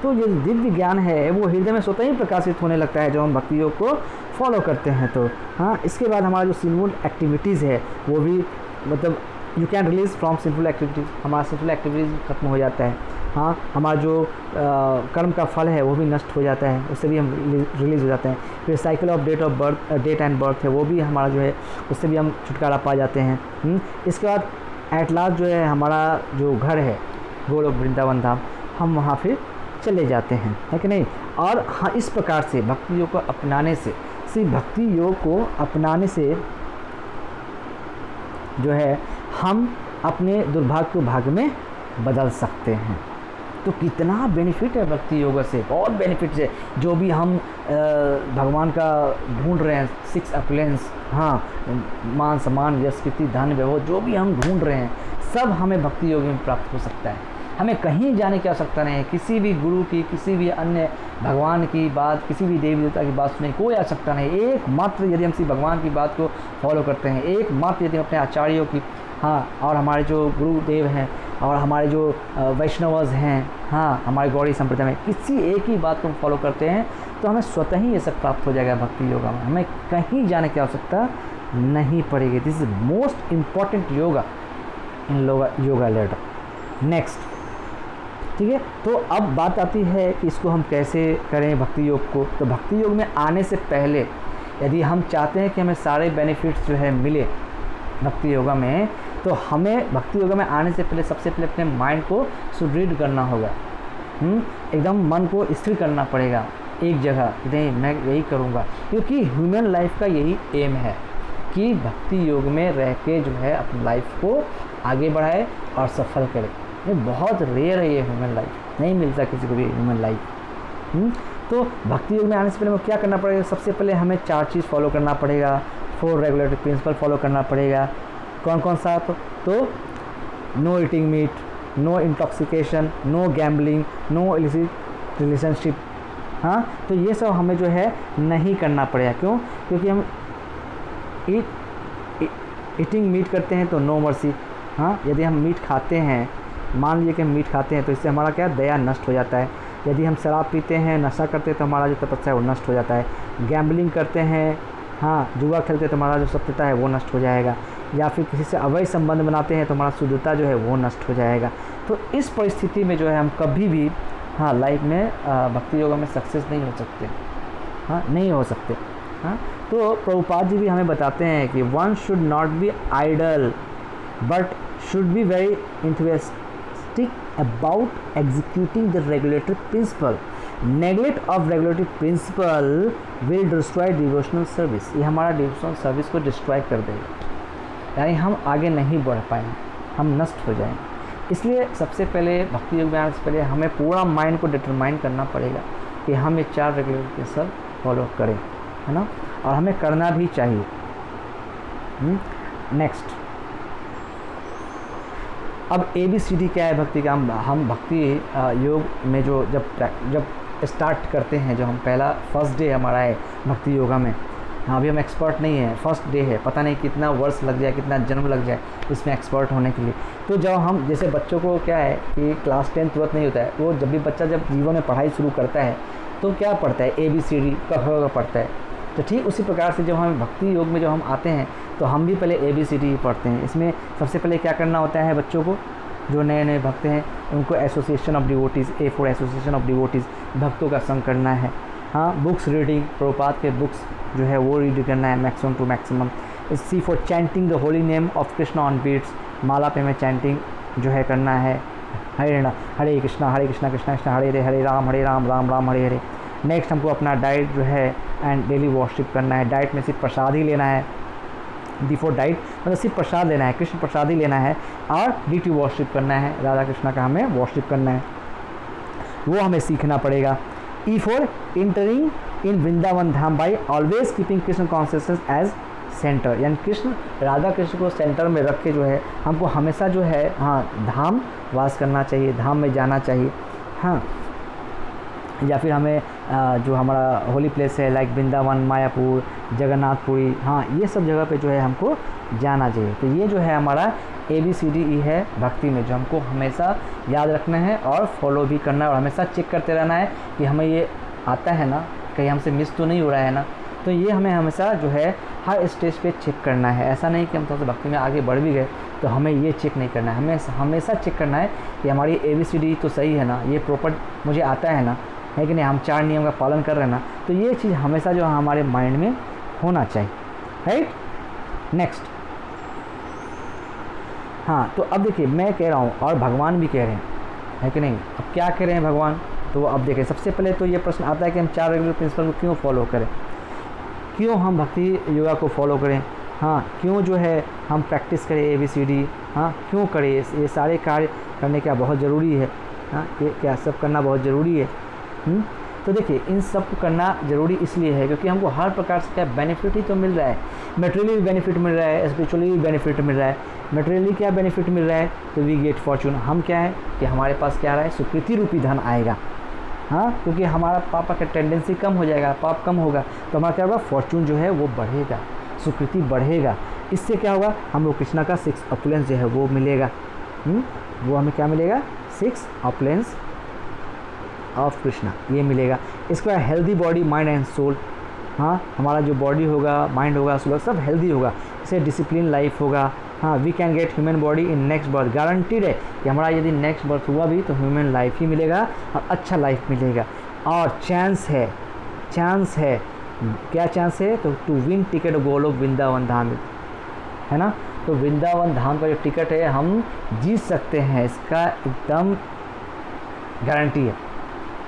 S1: तो ये दिव्य ज्ञान है वो हृदय में स्वतः ही प्रकाशित होने लगता है जब हम भक्ति योग को फॉलो करते हैं। तो हाँ, इसके बाद हमारा जो सिंफुल एक्टिविटीज़ है वो भी मतलब you can release from sinful activities, हमारा सिंफुल एक्टिविटीज़ खत्म हो जाता है। हाँ, हमारा जो कर्म का फल है वो भी नष्ट हो जाता है, उससे भी हम रिलीज़ हो जाते हैं। फिर cycle of death and birth है वो भी हमारा जो है उससे भी हम छुटकारा पा जाते हैं। इसके बाद एट लास्ट जो है हमारा जो घर है गोलोक वृंदावन धाम, हम वहाँ फिर चले जाते हैं, है कि नहीं। और हाँ, इस प्रकार से भक्ति योग को अपनाने से, सिर्फ भक्ति योग को अपनाने से जो है हम अपने दुर्भाग्य को भाग्य में बदल सकते हैं। तो कितना बेनिफिट है भक्ति योग से, बहुत बेनिफिट्स है। जो भी हम भगवान का ढूंढ रहे हैं, 6 अप्लेंस, हाँ, मान सम्मान यश कीर्ति धन वैभव, जो भी हम ढूंढ रहे हैं सब हमें भक्ति योग में प्राप्त हो सकता है। हमें कहीं जाने की आवश्यकता नहीं है, किसी भी गुरु की, किसी भी अन्य भगवान की बात, किसी भी देवी देवता की बात सुनने की कोई आवश्यकता नहीं। एकमात्र यदि हम किसी भगवान की बात को फॉलो करते हैं, एकमात्र यदि हम अपने आचार्यों की, हाँ, और हमारे जो गुरुदेव हैं और हमारे जो वैष्णवज हैं, हाँ, हमारे गौड़ी संप्रदाय में किसी एक ही बात को हम फॉलो करते हैं तो हमें स्वतः ही ये सब प्राप्त हो जाएगा भक्ति योगा में। हमें कहीं जाने की आवश्यकता नहीं पड़ेगी। This is most important yoga in yoga letter. Next, ठीक है। तो अब बात आती है कि इसको हम कैसे करें भक्ति योग को। तो भक्ति योग में आने से पहले यदि हम चाहते हैं कि हमें सारे बेनिफिट्स जो है मिले भक्ति योगा में, तो हमें भक्ति योगा में आने से पहले सबसे पहले अपने माइंड को सुदृढ़ करना होगा। एकदम मन को स्थिर करना पड़ेगा एक जगह, नहीं मैं यही करूँगा, क्योंकि ह्यूमन लाइफ का यही एम है कि भक्ति योग में रह के जो है अपनी लाइफ को आगे बढ़ाए और सफल करे। ये बहुत रेयर है, ये ह्यूमन लाइफ नहीं मिलता किसी को भी ह्यूमन लाइफ। तो भक्ति योग में आने से पहले हमें क्या करना पड़ेगा? सबसे पहले हमें 4 चीज़ फॉलो करना पड़ेगा, 4 रेगुलेटरी प्रिंसिपल फॉलो करना पड़ेगा। कौन कौन सा? तो no eating meat, no intoxication, no gambling, no illicit relationship. हाँ, तो ये सब हमें जो है नहीं करना पड़ेगा। क्यों? क्योंकि हम ईटिंग मीट करते हैं तो नो मर्सी। हाँ, यदि हम मीट खाते हैं, मान लीजिए कि हम मीट खाते हैं तो इससे हमारा क्या दया नष्ट हो जाता है। यदि हम शराब पीते हैं, नशा करते हैं तो हमारा जो तपस्या है वो नष्ट हो जाता है। गैम्बलिंग करते हैं, हाँ, जुआ खेलते हैं तो हमारा जो सत्यता है वो नष्ट हो जाएगा। या फिर किसी से अवैध संबंध बनाते हैं तो हमारा शुद्धता जो है वो नष्ट हो जाएगा। तो इस परिस्थिति में जो है हम कभी भी हाँ लाइफ में भक्ति योगा में सक्सेस नहीं हो सकते। हाँ, नहीं हो सकते। हाँ, तो प्रभुपाद जी भी हमें बताते हैं कि one should not be idle but should be very enthusiastic about executing the regulatory principle. Neglect of regulatory principle will destroy devotional service. ये हमारा डिवोशनल सर्विस को डिस्ट्रॉय कर देगा, यानी हम आगे नहीं बढ़ पाएंगे, हम नष्ट हो जाएंगे। इसलिए सबसे पहले भक्ति योग में आने से पहले हमें पूरा माइंड को डिटरमाइन करना पड़ेगा कि हम ये 4 रेगुलेटरी प्रिंसिपल फॉलो करें, है ना, और हमें करना भी चाहिए। नेक्स्ट, अब ABCD क्या है भक्ति का? हम भक्ति योग में जो जब स्टार्ट करते हैं, जो हम फर्स्ट डे हमारा है भक्ति योगा में। हाँ, अभी हम एक्सपर्ट नहीं है, फर्स्ट डे है, पता नहीं कितना वर्ष लग जाए, कितना जन्म लग जाए इसमें एक्सपर्ट होने के लिए। तो जब हम जैसे बच्चों को क्या है कि क्लास 10 तुरंत नहीं होता है, वो जब भी बच्चा जब जीवन में पढ़ाई शुरू करता है तो क्या पढ़ता है? ABCD का पढ़ता है। तो ठीक उसी प्रकार से जब हम भक्ति योग में जब हम आते हैं तो हम भी पहले ABCD ही पढ़ते हैं। इसमें सबसे पहले क्या करना होता है बच्चों को, जो नए नए भक्त हैं उनको association of devotees, A for association of devotees, भक्तों का संग करना है। हाँ, बुक्स रीडिंग, प्रभुपाद के बुक्स जो है वो रीड करना है maximum to maximum. C for chanting the holy name of Krishna on beads, माला पे में चैंटिंग जो है करना है। हरे कृष्णा कृष्णा कृष्णा हरे राम राम राम हरे हरे। नेक्स्ट हमको अपना डाइट जो है एंड डेली वर्शिप करना है। डाइट में सिर्फ प्रसाद ही लेना है, बिफोर डाइट मतलब सिर्फ प्रसाद लेना है, कृष्ण प्रसाद ही लेना है, और डीटी वर्शिप करना है, राधा कृष्णा का हमें वर्शिप करना है, वो हमें सीखना पड़ेगा। E for entering in Vrindavan Dham by always keeping Krishna consciousness as centre, यानी कृष्ण राधा कृष्ण को सेंटर में रख के जो है हमको हमेशा जो है धाम वास करना चाहिए, धाम में जाना चाहिए। या फिर हमें जो हमारा होली प्लेस है लाइक वृंदावन, मायापुर, जगन्नाथपुरी, ये सब जगह पे जो है हमको जाना चाहिए। तो ये जो है हमारा ABCDE है भक्ति में, जो हमको हमेशा याद रखना है और फॉलो भी करना है, और हमेशा चेक करते रहना है कि हमें ये आता है ना, कहीं हमसे मिस तो नहीं हो रहा है ना। तो ये हमें हमेशा जो है हर स्टेज पे चेक करना है। ऐसा नहीं कि हम थोड़ा सा भक्ति में आगे बढ़ भी गए तो हमें ये चेक नहीं करना है, हमें हमेशा चेक करना है कि हमारी ABCD तो सही है ना, ये प्रॉपर मुझे आता है ना, है कि नहीं, हम 4 नियम का पालन कर रहे हैं ना। तो ये चीज़ हमेशा जो हमारे माइंड में होना चाहिए, राइट। नेक्स्ट, तो अब देखिए मैं कह रहा हूँ और भगवान भी कह रहे हैं, है कि नहीं। अब क्या कह रहे हैं भगवान, तो अब देखिए सबसे पहले तो ये प्रश्न आता है कि हम 4 रेगुलर प्रिंसिपल को क्यों फॉलो करें, क्यों हम भक्ति योगा को फॉलो करें, क्यों जो है हम प्रैक्टिस करें ABCD, क्यों करें ये सारे कार्य करने का बहुत ज़रूरी है, ये क्या सब करना बहुत ज़रूरी है। तो देखिए इन सब को करना ज़रूरी इसलिए है क्योंकि हमको हर प्रकार से क्या बेनिफिट ही तो मिल रहा है। मटेरियली भी बेनिफिट मिल रहा है, स्पिरिचुअली भी बेनिफिट मिल रहा है। मटेरियली क्या बेनिफिट मिल रहा है, तो वी गेट फॉर्चून, हम क्या है कि हमारे पास क्या आ रहा है, सुकृति रूपी धन आएगा, क्योंकि हमारा पाप का टेंडेंसी कम हो जाएगा, पाप कम होगा तो हमारा क्या होगा, फॉर्चून जो है वो बढ़ेगा, सुकृति बढ़ेगा। इससे क्या होगा, हम लोग कृष्णा का 6 ऑपुलेंस जो है वो मिलेगा। वो हमें क्या मिलेगा, 6 ऑपुलेंस ऑफ कृष्णा, ये मिलेगा। इसके बाद healthy body, mind and soul, हमारा जो बॉडी होगा, माइंड होगा, सोल सब हेल्दी होगा, इससे डिसिप्लिन लाइफ होगा। We can get human body in next birth, guaranteed है कि हमारा यदि नेक्स्ट बर्थ हुआ भी तो ह्यूमन लाइफ ही मिलेगा और अच्छा लाइफ मिलेगा। और चांस है क्या चांस है, तो to win ticket Golok Vrindavan Dham, है ना। तो वृंदावन धाम का जो टिकट है हम जीत सकते हैं, इसका एकदम गारंटी है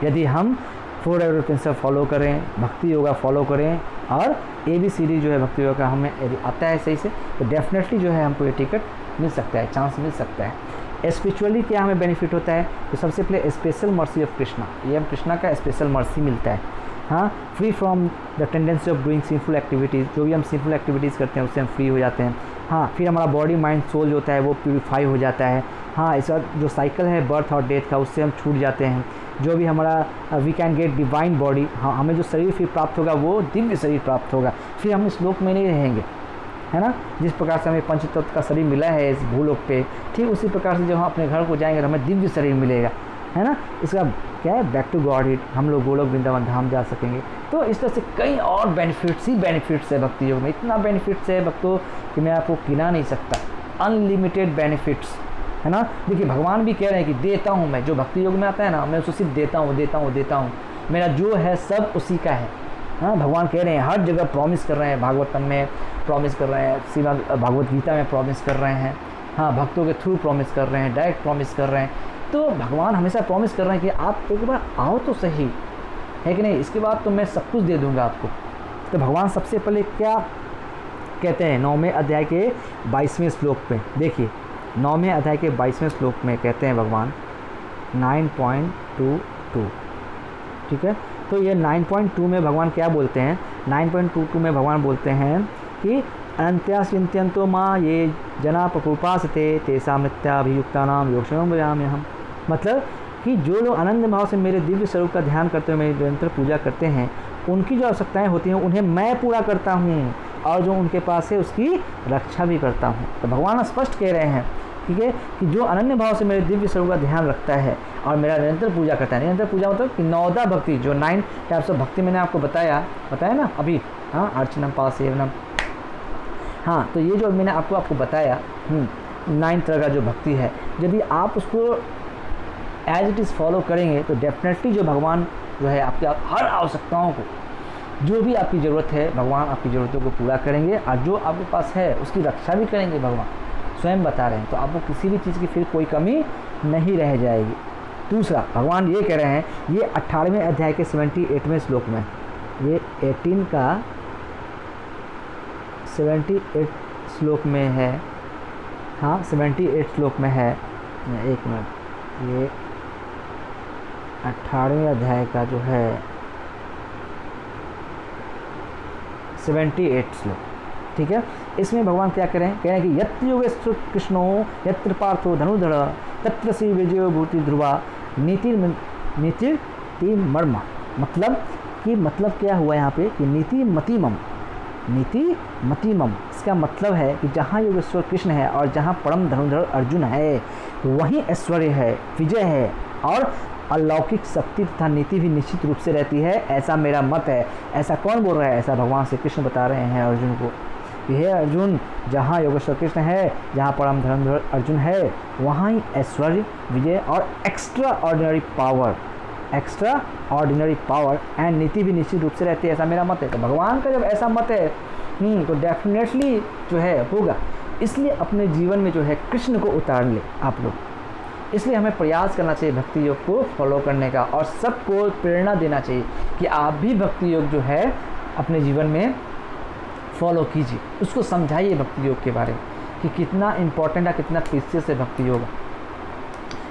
S1: यदि हम 4 रेगुलर प्रिंसिपल फॉलो करें, भक्ति योगा फॉलो करें, और ABCD जो है भक्ति योगा का हमें यदि आता है सही से, तो डेफिनेटली जो है हमको ये टिकट मिल सकता है, चांस मिल सकता है। स्पिरिचुअली क्या हमें बेनिफिट होता है, तो सबसे पहले स्पेशल मर्सी ऑफ कृष्णा, ये हम कृष्णा का स्पेशल मर्सी मिलता है। Free from the tendency of doing sinful activities, जो भी हम सिंफुल एक्टिविटीज़ करते हैं उससे हम फ्री हो जाते हैं। फिर हमारा बॉडी माइंड सोल जो होता है वो प्यूरीफाई हो जाता है। इसका जो साइकिल है बर्थ और डेथ का, उससे हम छूट जाते हैं। जो भी हमारा we can get divine body, हमें जो शरीर फिर प्राप्त होगा वो दिव्य शरीर प्राप्त होगा, फिर हम इस लोक में नहीं रहेंगे, है ना। जिस प्रकार से हमें पंचतत्व का शरीर मिला है इस भूलोक पे, ठीक उसी प्रकार से जब हम अपने घर को जाएंगे तो हमें दिव्य शरीर मिलेगा, है ना। इसका क्या है, बैक टू गॉड इट, हम लोग गोलोक वृंदावन धाम जा सकेंगे। तो इस तरह से कई और बेनिफिट्स है भक्ति योग में, इतना बेनिफिट्स है भक्तों कि मैं आपको गिना नहीं सकता, अनलिमिटेड बेनिफिट्स, है ना। देखिए भगवान भी कह रहे हैं कि देता हूँ मैं, जो भक्ति योग में आता है ना, मैं उसको सिर्फ देता हूँ, मेरा जो है सब उसी का है। भगवान कह रहे हैं, हर जगह प्रॉमिस कर रहे हैं, भागवतम में प्रॉमिस कर रहे हैं, श्रीमद् भगवत गीता में प्रॉमिस कर रहे हैं, भक्तों के थ्रू प्रॉमिस कर रहे हैं, डायरेक्ट प्रॉमिस कर रहे हैं। तो भगवान हमेशा प्रॉमिस कर रहे हैं कि आप एक बार आओ तो सही, है कि नहीं, इसके बाद तो मैं सब कुछ दे दूँगा आपको। तो भगवान सबसे पहले क्या कहते हैं, 9वें अध्याय के 22वें श्लोक पे देखिए, 9वें अध्याय के 22वें श्लोक में कहते हैं भगवान 9.22, ठीक है। तो ये 9.2 में भगवान क्या बोलते हैं, 9.22 में भगवान बोलते हैं कि अनंत्याचिंत्यंतो माँ ये जना पकृपासते तेषां नित्याभियुक्तानां योगक्षेमं भजाम्यहम् हम, मतलब कि जो लोग आनंद भाव से मेरे दिव्य स्वरूप का ध्यान करते हुए मेरी निरंतर पूजा करते हैं, उनकी जो आवश्यकताएँ होती हैं उन्हें मैं पूरा करता हूँ, और जो उनके पास है उसकी रक्षा भी करता हूँ। तो भगवान स्पष्ट कह रहे हैं, ठीक है, कि जो अनन्य भाव से मेरे दिव्य स्वरूप का ध्यान रखता है और मेरा निरंतर पूजा करता है, निरंतर पूजा मतलब कि 9 भक्ति, जो 9 टाइप्स ऑफ भक्ति मैंने आपको बताया ना अभी, अर्चनम पास सेवनम, तो ये जो मैंने आपको बताया 9 तरह का जो भक्ति है, यदि आप उसको एज इट इज़ फॉलो करेंगे तो डेफिनेटली जो भगवान जो है आपकी हर आवश्यकताओं को, जो भी आपकी ज़रूरत है, भगवान आपकी ज़रूरतों को पूरा करेंगे, और जो आपके पास है उसकी रक्षा भी करेंगे, भगवान स्वयं बता रहे हैं। तो आपको किसी भी चीज़ की फिर कोई कमी नहीं रह जाएगी। दूसरा, भगवान ये कह रहे हैं, ये 18वें अध्याय के 78वें श्लोक में, ये 18 का 78 श्लोक में है, हाँ 78 श्लोक में है। एक मिनट, ये 18वें अध्याय का जो है 78 श्लोक, ठीक है। इसमें भगवान क्या कह रहे हैं कि यत्र योगेश्वर कृष्णो यत्र पार्थो धनुधर तत्र श्री विजयो भूति ध्रुवा नीति मर्म। मतलब क्या हुआ यहाँ पे कि नीति मतिमम, इसका मतलब है कि जहाँ योगेश्वर कृष्ण है और जहाँ परम धनुधर अर्जुन है वहीं ऐश्वर्य है, विजय है और अलौकिक शक्ति तथा नीति भी निश्चित रूप से रहती है, ऐसा मेरा मत है। ऐसा कौन बोल रहा है? ऐसा भगवान श्री कृष्ण बता रहे हैं अर्जुन को कि हे अर्जुन, जहाँ योगेश्वर कृष्ण है, जहाँ परम धनुधर अर्जुन है, वहाँ ही ऐश्वर्य, विजय और एक्स्ट्रा ऑर्डिनरी पावर एंड नीति भी निश्चित रूप से रहती है, ऐसा मेरा मत है। तो भगवान का जब ऐसा मत है तो डेफिनेटली जो है होगा। इसलिए अपने जीवन में जो है कृष्ण को उतार ले आप लोग। इसलिए हमें प्रयास करना चाहिए भक्ति योग को फॉलो करने का और सबको प्रेरणा देना चाहिए कि आप भी भक्ति योग जो है अपने जीवन में फॉलो कीजिए, उसको समझाइए भक्ति योग के बारे में कि कितना इम्पोर्टेंट है, कितना प्रीशियस है भक्ति योग।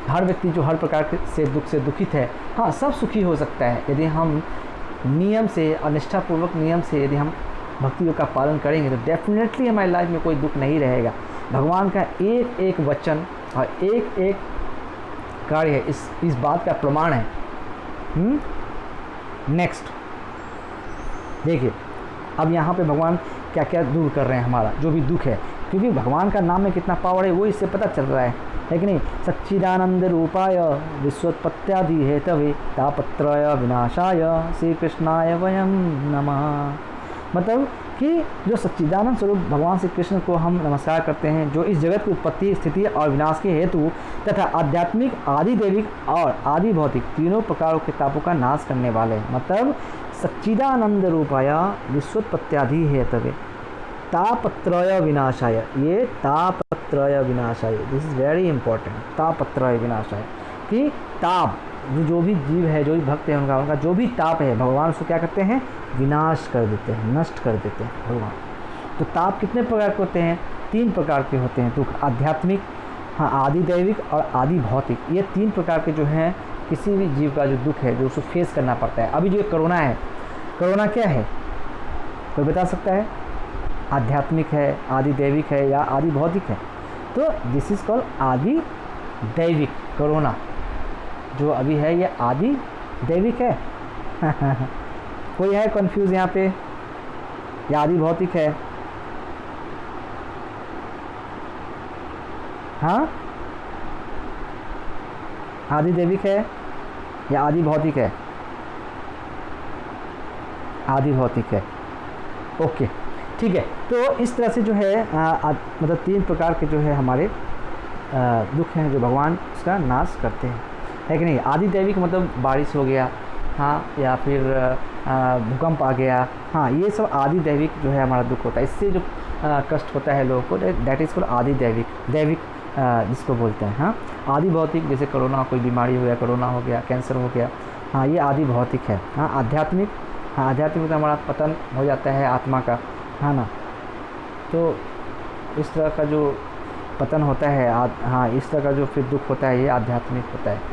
S1: हर व्यक्ति जो हर प्रकार से दुख से दुखित है, हाँ सब सुखी हो सकता है यदि हम नियम से और निष्ठापूर्वक नियम से यदि हम भक्ति योग का पालन करेंगे तो डेफिनेटली हमारी लाइफ में कोई दुख नहीं रहेगा। भगवान का एक एक वचन और एक एक कार्य इस बात का प्रमाण है। नेक्स्ट देखिए, अब यहाँ पे भगवान क्या क्या दूर कर रहे हैं हमारा जो भी दुख है, क्योंकि भगवान का नाम में कितना पावर है वो इससे पता चल रहा है कि नहीं। सच्चिदानंद रूपाय विश्वोत्पत्त्यादि हेतवे तापत्रय विनाशाय श्री कृष्णाय वयम नमः। मतलब कि जो सच्चिदानंद स्वरूप भगवान श्री कृष्ण को हम नमस्कार करते हैं, जो इस जगत की उत्पत्ति, स्थिति और विनाश के हेतु तथा आध्यात्मिक, आदि दैविक और आदि भौतिक तीनों प्रकारों के तापों का नाश करने वाले हैं। मतलब सच्चिदानंद रूपाया विश्वोत्पत्त्यादि हेतवे तापत्रय विनाशाय, ये तापत्रय विनाशाय, दिस इज़ वेरी इंपॉर्टेंट। तापत्रय विनाशाय कि ताप जो भी जीव है, जो भी भक्त है, उनका जो भी ताप है भगवान उसको क्या करते हैं? विनाश कर देते हैं, नष्ट कर देते हैं भगवान। तो ताप कितने प्रकार के होते हैं? 3 प्रकार के होते हैं दुख, आध्यात्मिक, हाँ आदि दैविक और आदि भौतिक। ये 3 प्रकार के जो हैं किसी भी जीव का जो दुख है जो उसको फेस करना पड़ता है। अभी जो कोरोना है, कोरोना क्या है कोई बता सकता है? आध्यात्मिक है, आदि दैविक है या आदि भौतिक है? तो दिस इज़ कॉल्ड आदि दैविक। कोरोना जो अभी है ये आदि दैविक है। कोई है कंफ्यूज यहाँ पे? या आदि भौतिक है? हाँ, आदि दैविक है या आदि भौतिक है? आदि भौतिक है। ओके, ठीक है। तो इस तरह से जो है मतलब 3 प्रकार के जो है हमारे दुख हैं जो भगवान उसका नाश करते हैं, है कि नहीं। आदि दैविक मतलब बारिश हो गया, हाँ, या फिर भूकंप आ गया, हाँ, ये सब आदि दैविक जो है हमारा दुख होता है। इससे जो कष्ट होता है लोगों को, दैट इज़ कॉल्ड आदि दैविक जिसको बोलते हैं। हाँ, आदि भौतिक जैसे कोरोना, कोई बीमारी हो गया, कोरोना हो गया, कैंसर हो गया, हाँ ये आदि भौतिक है। हाँ, आध्यात्मिक, हाँ आध्यात्मिक तो हमारा पतन हो जाता है आत्मा का, हाँ ना। तो इस तरह का जो पतन होता है, हाँ इस तरह का जो फिर दुख होता है ये आध्यात्मिक होता है।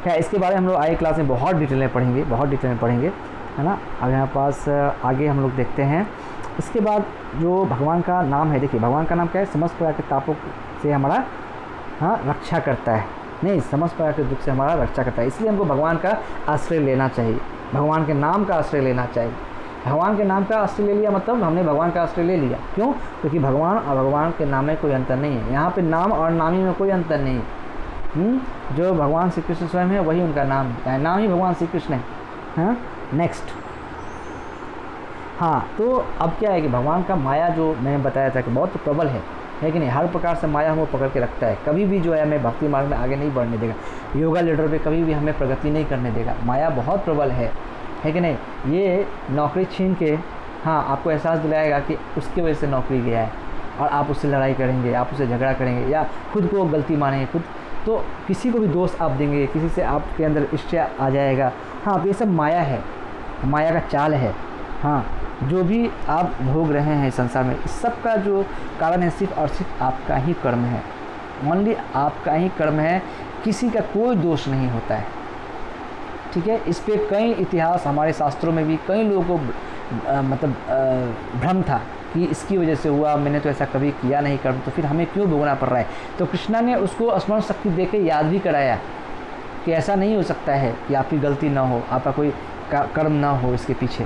S1: क्या इसके बारे में हम लोग आगे क्लास में बहुत डिटेल में पढ़ेंगे, है ना। अब यहाँ पास आगे हम लोग देखते हैं। इसके बाद जो भगवान का नाम है, देखिए भगवान का नाम क्या है? समस्त प्रकार के तापों से हमारा, हाँ, रक्षा करता है। नहीं, समस्त प्रकार के दुख से हमारा रक्षा करता है। इसलिए हमको भगवान का आश्रय लेना चाहिए, भगवान के नाम का आश्रय लेना चाहिए। भगवान के नाम का आश्रय ले लिया मतलब हमने भगवान का आश्रय ले लिया। क्यों? क्योंकि भगवान और भगवान के नाम में कोई अंतर नहीं है। यहाँ पे नाम और नामी में कोई अंतर नहीं है। जो भगवान श्री कृष्ण स्वयं है वही उनका नाम है, नाम ही भगवान श्री कृष्ण है। हाँ, नेक्स्ट, हाँ, तो अब क्या है कि भगवान का माया जो मैंने बताया था कि बहुत प्रबल है कि नहीं। हर प्रकार से माया हमको पकड़ के रखता है, कभी भी जो है हमें भक्ति मार्ग में आगे नहीं बढ़ने देगा, योगा लीडर पे कभी भी हमें प्रगति नहीं करने देगा। माया बहुत प्रबल है कि नहीं। ये नौकरी छीन के, हाँ, आपको एहसास दिलाएगा कि उसकी वजह से नौकरी गया है और आप उससे लड़ाई करेंगे, आप उससे झगड़ा करेंगे या खुद को गलती मानेंगे, खुद तो किसी को भी दोष आप देंगे, किसी से आपके अंदर ईर्ष्या आ जाएगा। हाँ, तो ये सब माया है, माया का चाल है। हाँ, जो भी आप भोग रहे हैं संसार में, इस सब का जो कारण है सिर्फ और सिर्फ आपका ही कर्म है, ओनली आपका ही कर्म है, किसी का कोई दोष नहीं होता है। ठीक है, इस पे कई इतिहास हमारे शास्त्रों में भी कई लोगों को भ्रम था कि इसकी वजह से हुआ, मैंने तो ऐसा कभी किया नहीं कर्म, तो फिर हमें क्यों भोगना पड़ रहा है। तो कृष्णा ने उसको स्मरण शक्ति दे के याद भी कराया कि ऐसा नहीं हो सकता है कि आपकी गलती ना हो, आपका कोई कर्म ना हो इसके पीछे,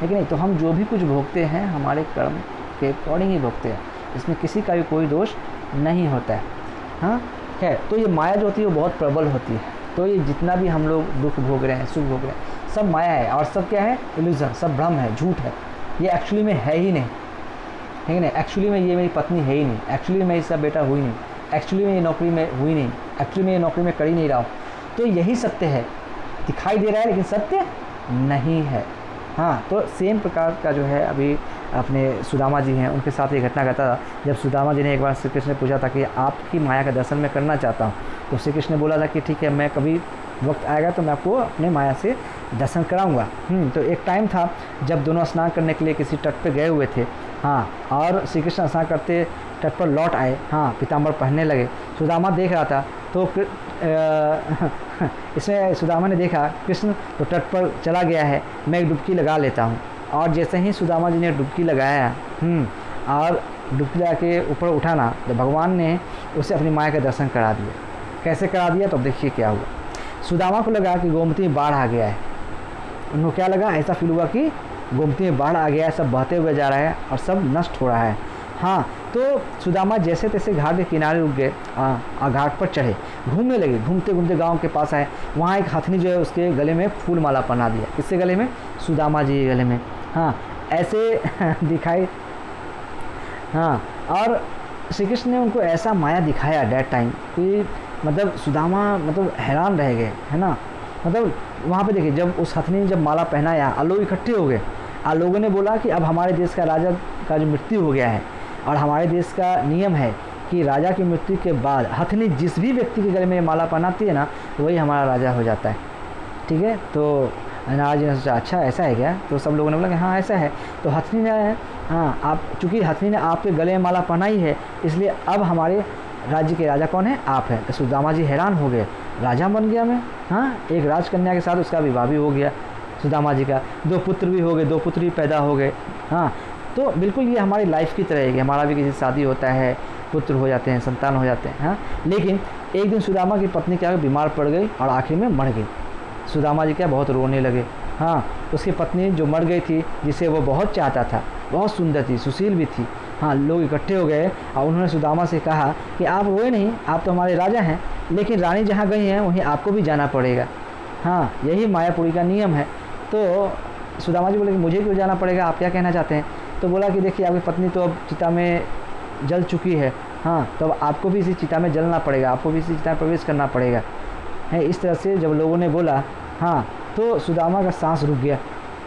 S1: है कि नहीं। तो हम जो भी कुछ भोगते हैं हमारे कर्म के अकॉर्डिंग ही भोगते हैं, इसमें किसी का भी कोई दोष नहीं होता है। हाँ है, तो ये माया जो होती है वो बहुत प्रबल होती है। तो ये जितना भी हम लोग दुख भोग रहे हैं, सुख भोग रहे हैं, सब माया है और सब क्या है, इल्यूजन, सब भ्रम है, झूठ है। ये एक्चुअली में है ही नहीं, है कि नहीं। एक्चुअली में ये मेरी पत्नी है ही नहीं, एक्चुअली में इसका बेटा हुई नहीं, एक्चुअली में ये नौकरी में हुई नहीं, एक्चुअली में ये नौकरी में कर ही नहीं रहा हूँ। तो यही सत्य है, दिखाई दे रहा है लेकिन सत्य नहीं है। हाँ, तो सेम प्रकार का जो है अभी अपने सुदामा जी हैं, उनके साथ ये घटना घटा था। जब सुदामा जी ने एक बार श्री कृष्ण ने पूछा था कि आपकी माया का दर्शन मैं करना चाहता हूँ, तो श्री कृष्ण ने बोला था कि ठीक है, मैं कभी वक्त आएगा तो मैं आपको अपने माया से दर्शन कराऊंगा। तो एक टाइम था जब दोनों स्नान करने के लिए किसी तट पे गए हुए थे। हाँ, और श्री कृष्ण स्नान करते तट पर लौट आए। हाँ, पीताम्बर पहनने लगे। सुदामा देख रहा था, तो इसमें सुदामा ने देखा कृष्ण तो तट पर चला गया है, मैं एक डुबकी लगा लेता हूँ। और जैसे ही सुदामा जी ने डुबकी लगाया और डुबकी लगा के ऊपर उठाना, तो भगवान ने उसे अपनी माया का दर्शन करा दिया। कैसे करा दिया, तो देखिए क्या हुआ। सुदामा को लगा कि गोमती में बाढ़ आ गया है। उनको क्या लगा, ऐसा फील हुआ कि गोमती में बाढ़ आ गया है, सब बहते हुए जा रहा है और सब नष्ट हो रहा है। हाँ, तो सुदामा जैसे तैसे घाट के किनारे रुक गए, घाट पर चढ़े, घूमने लगे। घूमते घूमते गांव के पास आए, वहाँ एक हथनी जो है उसके गले में फूल माला पहना दिया। किसके गले में, सुदामा जी के गले में। हाँ, ऐसे दिखाई। हाँ, और श्री कृष्ण ने उनको ऐसा माया दिखाया डेट टाइम कि मतलब सुदामा मतलब हैरान रह गए, है ना। मतलब वहाँ पे देखिए, जब उस हथनी ने जब माला पहनाया, लोग इकट्ठे हो गए। लोगों ने बोला कि अब हमारे देश का राजा का जो मृत्यु हो गया है, और हमारे देश का नियम है कि राजा की मृत्यु के बाद हथनी जिस भी व्यक्ति के गले में माला पहनाती है ना, वही हमारा राजा हो जाता है। ठीक है, तो नारद जी ने सोचा अच्छा ऐसा है क्या, तो सब लोगों ने बोला कि हाँ ऐसा है। तो हथनी ने, हाँ आप, चूँकि हथनी ने आपके गले में माला पहनाई है, इसलिए अब हमारे राज्य के राजा कौन है, आप हैं। तो सुदामा जी हैरान हो गए, राजा बन गया मैं। हाँ, एक राजकन्या के साथ उसका विवाह भी हो गया सुदामा जी का, 2 पुत्र भी हो गए, 2 पुत्र भी पैदा हो गए। हाँ, तो बिल्कुल ये हमारी लाइफ की तरह है कि हमारा भी किसी शादी होता है, पुत्र हो जाते हैं, संतान हो जाते हैं। हाँ, लेकिन एक दिन सुदामा की पत्नी क्या बीमार पड़ गई और आखिर में मर गई। सुदामा जी क्या बहुत रोने लगे। हाँ, उसकी पत्नी जो मर गई थी, जिसे वो बहुत चाहता था, बहुत सुंदर थी, सुशील भी थी। हाँ, लोग इकट्ठे हो गए और उन्होंने सुदामा से कहा कि आप रोए नहीं, आप तो हमारे राजा हैं, लेकिन रानी जहाँ गई हैं वहीं आपको भी जाना पड़ेगा। हाँ, यही मायापुरी का नियम है। तो सुदामा जी बोले कि मुझे क्यों जाना पड़ेगा, आप क्या कहना चाहते हैं। तो बोला कि देखिए आपकी पत्नी तो अब चिता में जल चुकी है। हाँ, तो अब आपको भी इसी चिता में जलना पड़ेगा, आपको भी इसी चिता में प्रवेश करना पड़ेगा। है, इस तरह से जब लोगों ने बोला, हाँ, तो सुदामा का सांस रुक गया,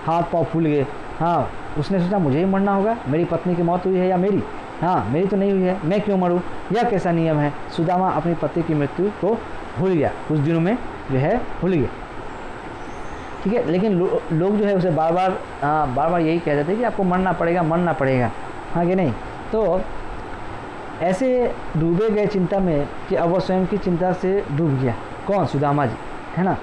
S1: हाथ पाँव फूल गए। हाँ, उसने सोचा मुझे ही मरना होगा, मेरी पत्नी की मौत हुई है या मेरी, हाँ मेरी तो नहीं हुई है, मैं क्यों मरूँ, यह कैसा नियम है। सुदामा अपनी पत्नी की मृत्यु को भूल गया, कुछ दिनों में जो है भूल गया। ठीक है, लेकिन लोग जो है उसे बार बार यही कहते थे कि आपको मरना पड़ेगा, मरना पड़ेगा। हाँ कि नहीं। तो ऐसे डूबे गए चिंता में कि अब वो स्वयं की चिंता से डूब गया। कौन, सुदामा जी, है ना।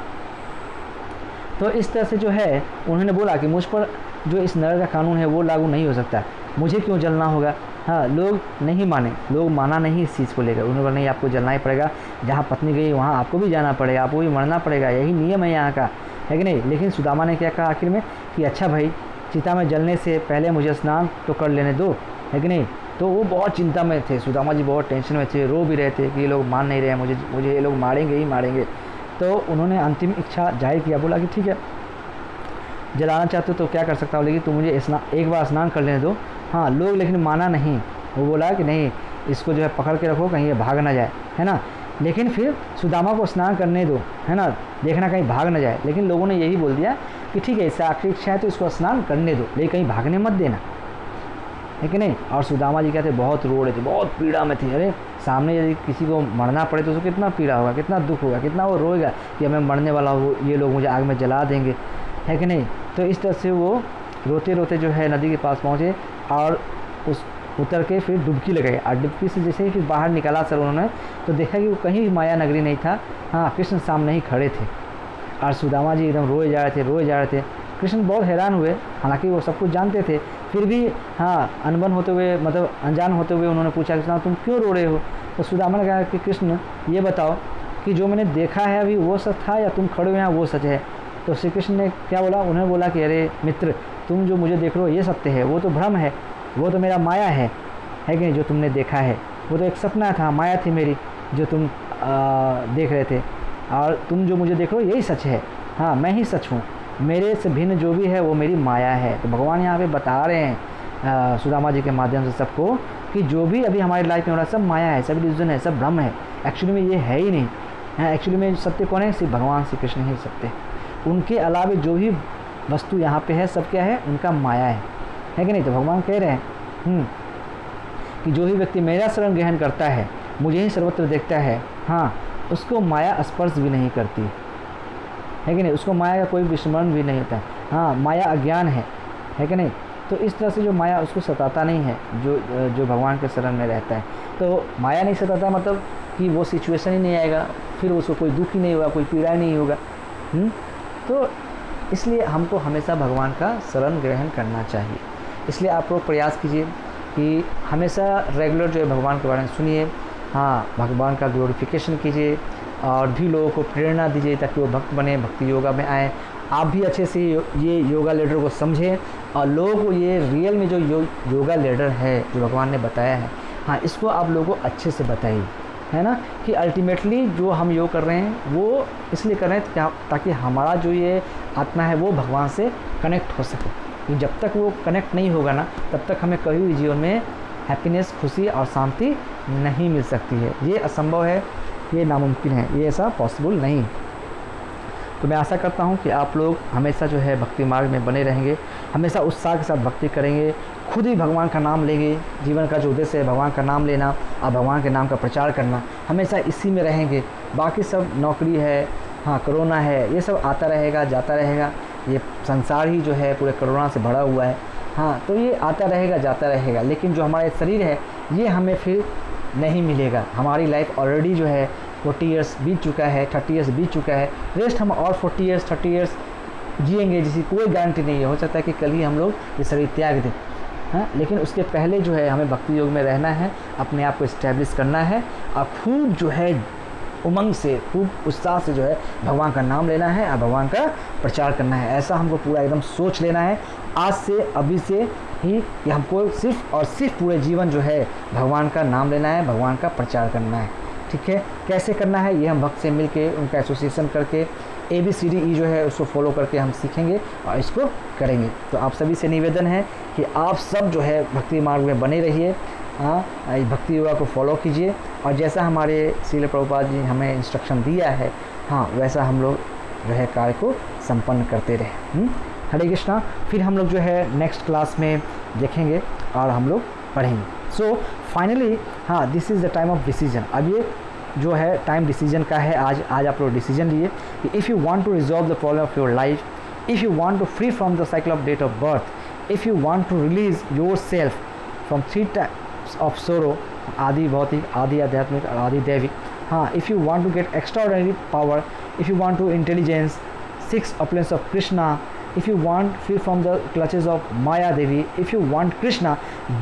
S1: तो इस तरह से जो है उन्होंने बोला कि मुझ पर जो इस नरक का कानून है वो लागू नहीं हो सकता, मुझे क्यों जलना होगा। हाँ, लोग नहीं माने, लोग माना नहीं इस चीज़ को लेकर। उन्होंने बोला नहीं, आपको जलना ही पड़ेगा, जहाँ पत्नी गई वहाँ आपको भी जाना पड़ेगा, आपको भी मरना पड़ेगा, यही नियम है यहाँ का, है कि नहीं। लेकिन सुदामा ने क्या कहा आखिर में कि अच्छा भाई, चिता में जलने से पहले मुझे स्नान तो कर लेने दो, है कि नहीं। तो वो बहुत चिंता में थे, सुदामा जी बहुत टेंशन में थे, रो भी रहे थे कि ये लोग मान नहीं रहे हैं मुझे ये लोग मारेंगे ही मारेंगे। तो उन्होंने अंतिम इच्छा जाहिर किया, बोला कि ठीक है जलाना चाहते हो तो क्या कर सकता हूँ, लेकिन तुम मुझे एक बार स्नान कर लेने दो। हाँ, लोग लेकिन माना नहीं, वो बोला कि नहीं, इसको जो है पकड़ के रखो, कहीं ये भाग ना जाए, है ना। लेकिन फिर सुदामा को स्नान करने दो, है ना, देखना कहीं भाग ना जाए। लेकिन लोगों ने यही बोल दिया कि ठीक है, इससे आखिरी इच्छा है तो इसको स्नान करने दो, लेकिन कहीं भागने मत देना, है कि नहीं। और सुदामा जी क्या थे, बहुत रो रहे थे, बहुत पीड़ा में थे। अरे सामने यदि किसी को मरना पड़े तो उसको कितना पीड़ा होगा, कितना दुख होगा, कितना वो रोएगा कि मैं मरने वाला हूँ, ये लोग मुझे आग में जला देंगे, है कि नहीं। तो इस तरह से वो रोते रोते जो है नदी के पास पहुँचे और उस उतर के फिर डुबकी लगाई। और डुबकी से जैसे ही फिर बाहर निकाला सर उन्होंने, तो देखा कि वो कहीं भी माया नगरी नहीं था। हाँ, कृष्ण सामने ही खड़े थे और सुदामा जी एकदम रोए जा रहे थे, रोए जा रहे थे। कृष्ण बहुत हैरान हुए, हालांकि वो सब कुछ जानते थे, फिर भी हाँ अनबन होते हुए, मतलब अनजान होते हुए उन्होंने पूछा कृष्ण तुम क्यों रो रहे हो। तो सुदामा ने कहा कि कृष्ण ये बताओ कि जो मैंने देखा है अभी वो सच था या तुम खड़े हुए हैं वो सच है। तो श्री कृष्ण ने क्या बोला, उन्होंने बोला कि अरे मित्र, तुम जो मुझे देख रहे हो ये सत्य है, वो तो भ्रम है, वो तो मेरा माया है कि नहीं। जो तुमने देखा है वो तो एक सपना था, माया थी मेरी जो तुम देख रहे थे, और तुम जो मुझे देख रहे हो यही सच है। हाँ, मैं ही सच हूँ, मेरे से भिन्न जो भी है वो मेरी माया है। तो भगवान यहाँ पे बता रहे हैं सुदामा जी के माध्यम से सबको कि जो भी अभी हमारी लाइफ में हो रहा है सब माया है, सब इल्यूजन है, सब भ्रम है, एक्चुअली में ये है ही नहीं है। एक्चुअली में सत्य कौन है, सिर्फ भगवान श्री कृष्ण ही सत्य है। उनके अलावा जो भी वस्तु यहाँ पे है सब क्या है, उनका माया है कि नहीं। तो भगवान कह रहे हैं कि जो ही व्यक्ति मेरा शरण ग्रहण करता है, मुझे ही सर्वत्र देखता है, हाँ उसको माया स्पर्श भी नहीं करती, है कि नहीं। उसको माया का कोई विस्मरण भी नहीं होता। हाँ, माया अज्ञान है कि नहीं। तो इस तरह से जो माया उसको सताता नहीं है, जो भगवान के शरण में रहता है। तो माया नहीं सताता मतलब कि वो सिचुएशन ही नहीं आएगा, फिर उसको कोई दुख ही नहीं होगा, कोई पीड़ा नहीं होगा। तो इसलिए हमको हमेशा भगवान का शरण ग्रहण करना चाहिए। इसलिए आप लोग प्रयास कीजिए कि हमेशा रेगुलर जो है भगवान के बारे में सुनिए, हाँ भगवान का ग्लोरिफिकेशन कीजिए और भी लोगों को प्रेरणा दीजिए ताकि वो भक्त बने, भक्ति योगा में आए। आप भी अच्छे से ये योगा लेडर को समझें और लोगों को ये रियल में जो योगा लेडर है जो भगवान ने बताया है, हाँ इसको आप लोगों को अच्छे से बताइए, है ना। कि अल्टीमेटली जो हम योग कर रहे हैं वो इसलिए कर रहे हैं ताकि हमारा जो ये आत्मा है वो भगवान से कनेक्ट हो सके। कि जब तक वो कनेक्ट नहीं होगा ना, तब तक हमें कभी भी जीवन में हैप्पीनेस, खुशी और शांति नहीं मिल सकती है। ये असंभव है, ये नामुमकिन है, ये ऐसा पॉसिबल नहीं। तो मैं आशा करता हूँ कि आप लोग हमेशा जो है भक्ति मार्ग में बने रहेंगे, हमेशा उत्साह के साथ भक्ति करेंगे, खुद ही भगवान का नाम लेंगे। जीवन का जो उद्देश्य है भगवान का नाम लेना और भगवान के नाम का प्रचार करना, हमेशा इसी में रहेंगे। बाकी सब नौकरी है, हाँ कोरोना है, ये सब आता रहेगा जाता रहेगा। ये संसार ही जो है पूरे कोरोना से भरा हुआ है, हाँ तो ये आता रहेगा जाता रहेगा। लेकिन जो हमारा शरीर है ये हमें फिर नहीं मिलेगा। हमारी लाइफ ऑलरेडी जो है 40 ईयर्स बीत चुका है, 30 ईयर्स बीत चुका है, रेस्ट हम और 40 ईयर्स 30 ईयर्स जिएंगे जिसकी कोई गारंटी नहीं है। हो सकता है कि कल ही हम लोग ये शरीर त्याग दें, हाँ लेकिन उसके पहले जो है हमें भक्ति योग में रहना है, अपने आप को इस्टेब्लिश करना है और खूब जो है उमंग से, खूब उत्साह से जो है भगवान का नाम लेना है और भगवान का प्रचार करना है। ऐसा हमको पूरा एकदम सोच लेना है आज से, अभी से ही कि हमको सिर्फ और सिर्फ पूरे जीवन जो है भगवान का नाम लेना है, भगवान का प्रचार करना है। ठीक है, कैसे करना है ये हम भक्त से मिल के, उनका एसोसिएशन करके ABCDE जो है उसको फॉलो करके हम सीखेंगे और इसको करेंगे। तो आप सभी से निवेदन है कि आप सब जो है भक्ति मार्ग में बने रहिए, हाँ भक्ति योगा को फॉलो कीजिए और जैसा हमारे श्रील प्रभुपाद जी हमें इंस्ट्रक्शन दिया है, हाँ वैसा हम लोग जो है कार्य को संपन्न करते रहें। हरे कृष्णा। फिर हम लोग जो है नेक्स्ट क्लास में देखेंगे और हम लोग पढ़ेंगे। सो फाइनली हाँ this is the time of decision. अब ये जो है टाइम डिसीजन का है। आज आप लोग डिसीजन लिए कि if you want to resolve the problem of your life, if you want to free from the cycle of death of birth, if you want to release yourself from 3 types of sorrow, आदि भौतिक, आदि आध्यात्मिक और आदि दैविक, हाँ if you want to get extraordinary power, if you want to intelligence, 6 opulence of Krishna, if you want free from the clutches of Maya Devi, if you want Krishna,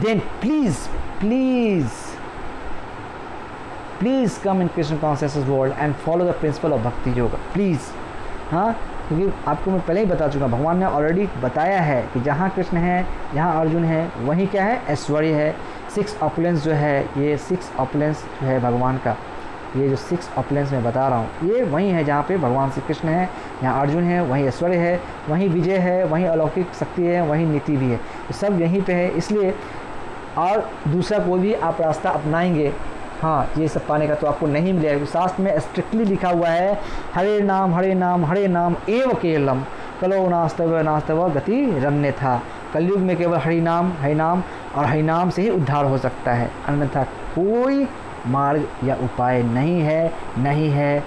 S1: then please come in Krishna consciousness world and follow the principle of Bhakti Yoga, please। हाँ क्योंकि आपको मैं पहले ही बता चुका, भगवान ने already बताया है कि जहाँ कृष्ण है, जहाँ अर्जुन है, वहीं क्या है, ऐश्वर्य है। 6 opulence जो है, ये 6 opulence जो है भगवान का, ये जो 6 opulence मैं बता रहा हूँ ये वहीं है जहाँ पे भगवान श्री कृष्ण है, यहाँ अर्जुन है, वहीं ऐश्वर्य है, वहीं विजय है, वहीं अलौकिक शक्ति है, वहीं नीति भी है, तो सब यहीं पे है। इसलिए और दूसरा कोई भी आप रास्ता अपनाएंगे, हाँ ये सब पाने का तो आपको नहीं मिलेगा। शास्त्र में स्ट्रिक्टली लिखा हुआ है, हरे नाम हरे नाम हरे नाम एव केवलम, कलो नास्तव नास्तव गति रम्य था। कलयुग में केवल हरि नाम और हरि नाम से ही उद्धार हो सकता है, अन्यथा कोई मार्ग या उपाय नहीं है, नहीं है,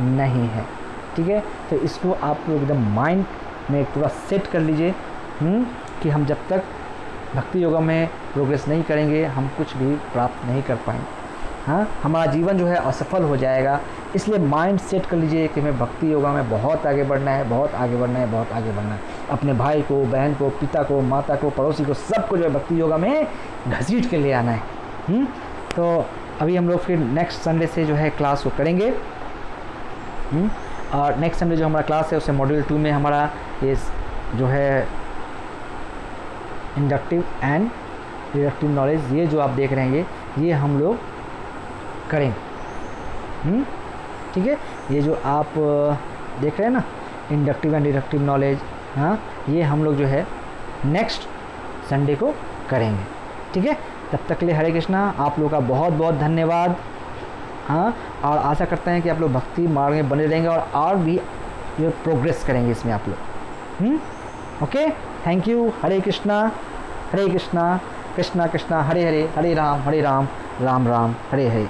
S1: नहीं है। ठीक है, तो इसको आप लोग एकदम माइंड में पूरा सेट कर लीजिए कि हम जब तक भक्ति योगा में प्रोग्रेस नहीं करेंगे हम कुछ भी प्राप्त नहीं कर पाएंगे। हाँ, हमारा जीवन जो है असफल हो जाएगा। इसलिए माइंड सेट कर लीजिए कि हमें भक्ति योगा में बहुत आगे बढ़ना है, बहुत आगे बढ़ना है, बहुत आगे बढ़ना है। अपने भाई को, बहन को, पिता को, माता को, पड़ोसी को, सबको जो है भक्ति योगा में घसीट के ले आना है। तो अभी हम लोग फिर नेक्स्ट संडे से जो है क्लास को करेंगे। और नेक्स्ट संडे जो हमारा क्लास है उससे मॉड्यूल 2 में हमारा ये जो है इंडक्टिव एंड डिडक्टिव नॉलेज, ये जो आप देख रहे हैं ये हम लोग करेंगे। ठीक है, ये जो आप देख रहे हैं ना इंडक्टिव एंड डिडक्टिव नॉलेज, हाँ, ये हम लोग जो है नेक्स्ट संडे को करेंगे। ठीक है, तब तक के लिए हरे कृष्णा, आप लोगों का बहुत बहुत धन्यवाद। हाँ, और आशा करते हैं कि आप लोग भक्ति मार्ग में बने रहेंगे और भी जो प्रोग्रेस करेंगे इसमें आप लोग। Okay, thank you. Hare Krishna Krishna Krishna Hare Hare, Hare Ram Ram Ram Hare Hare.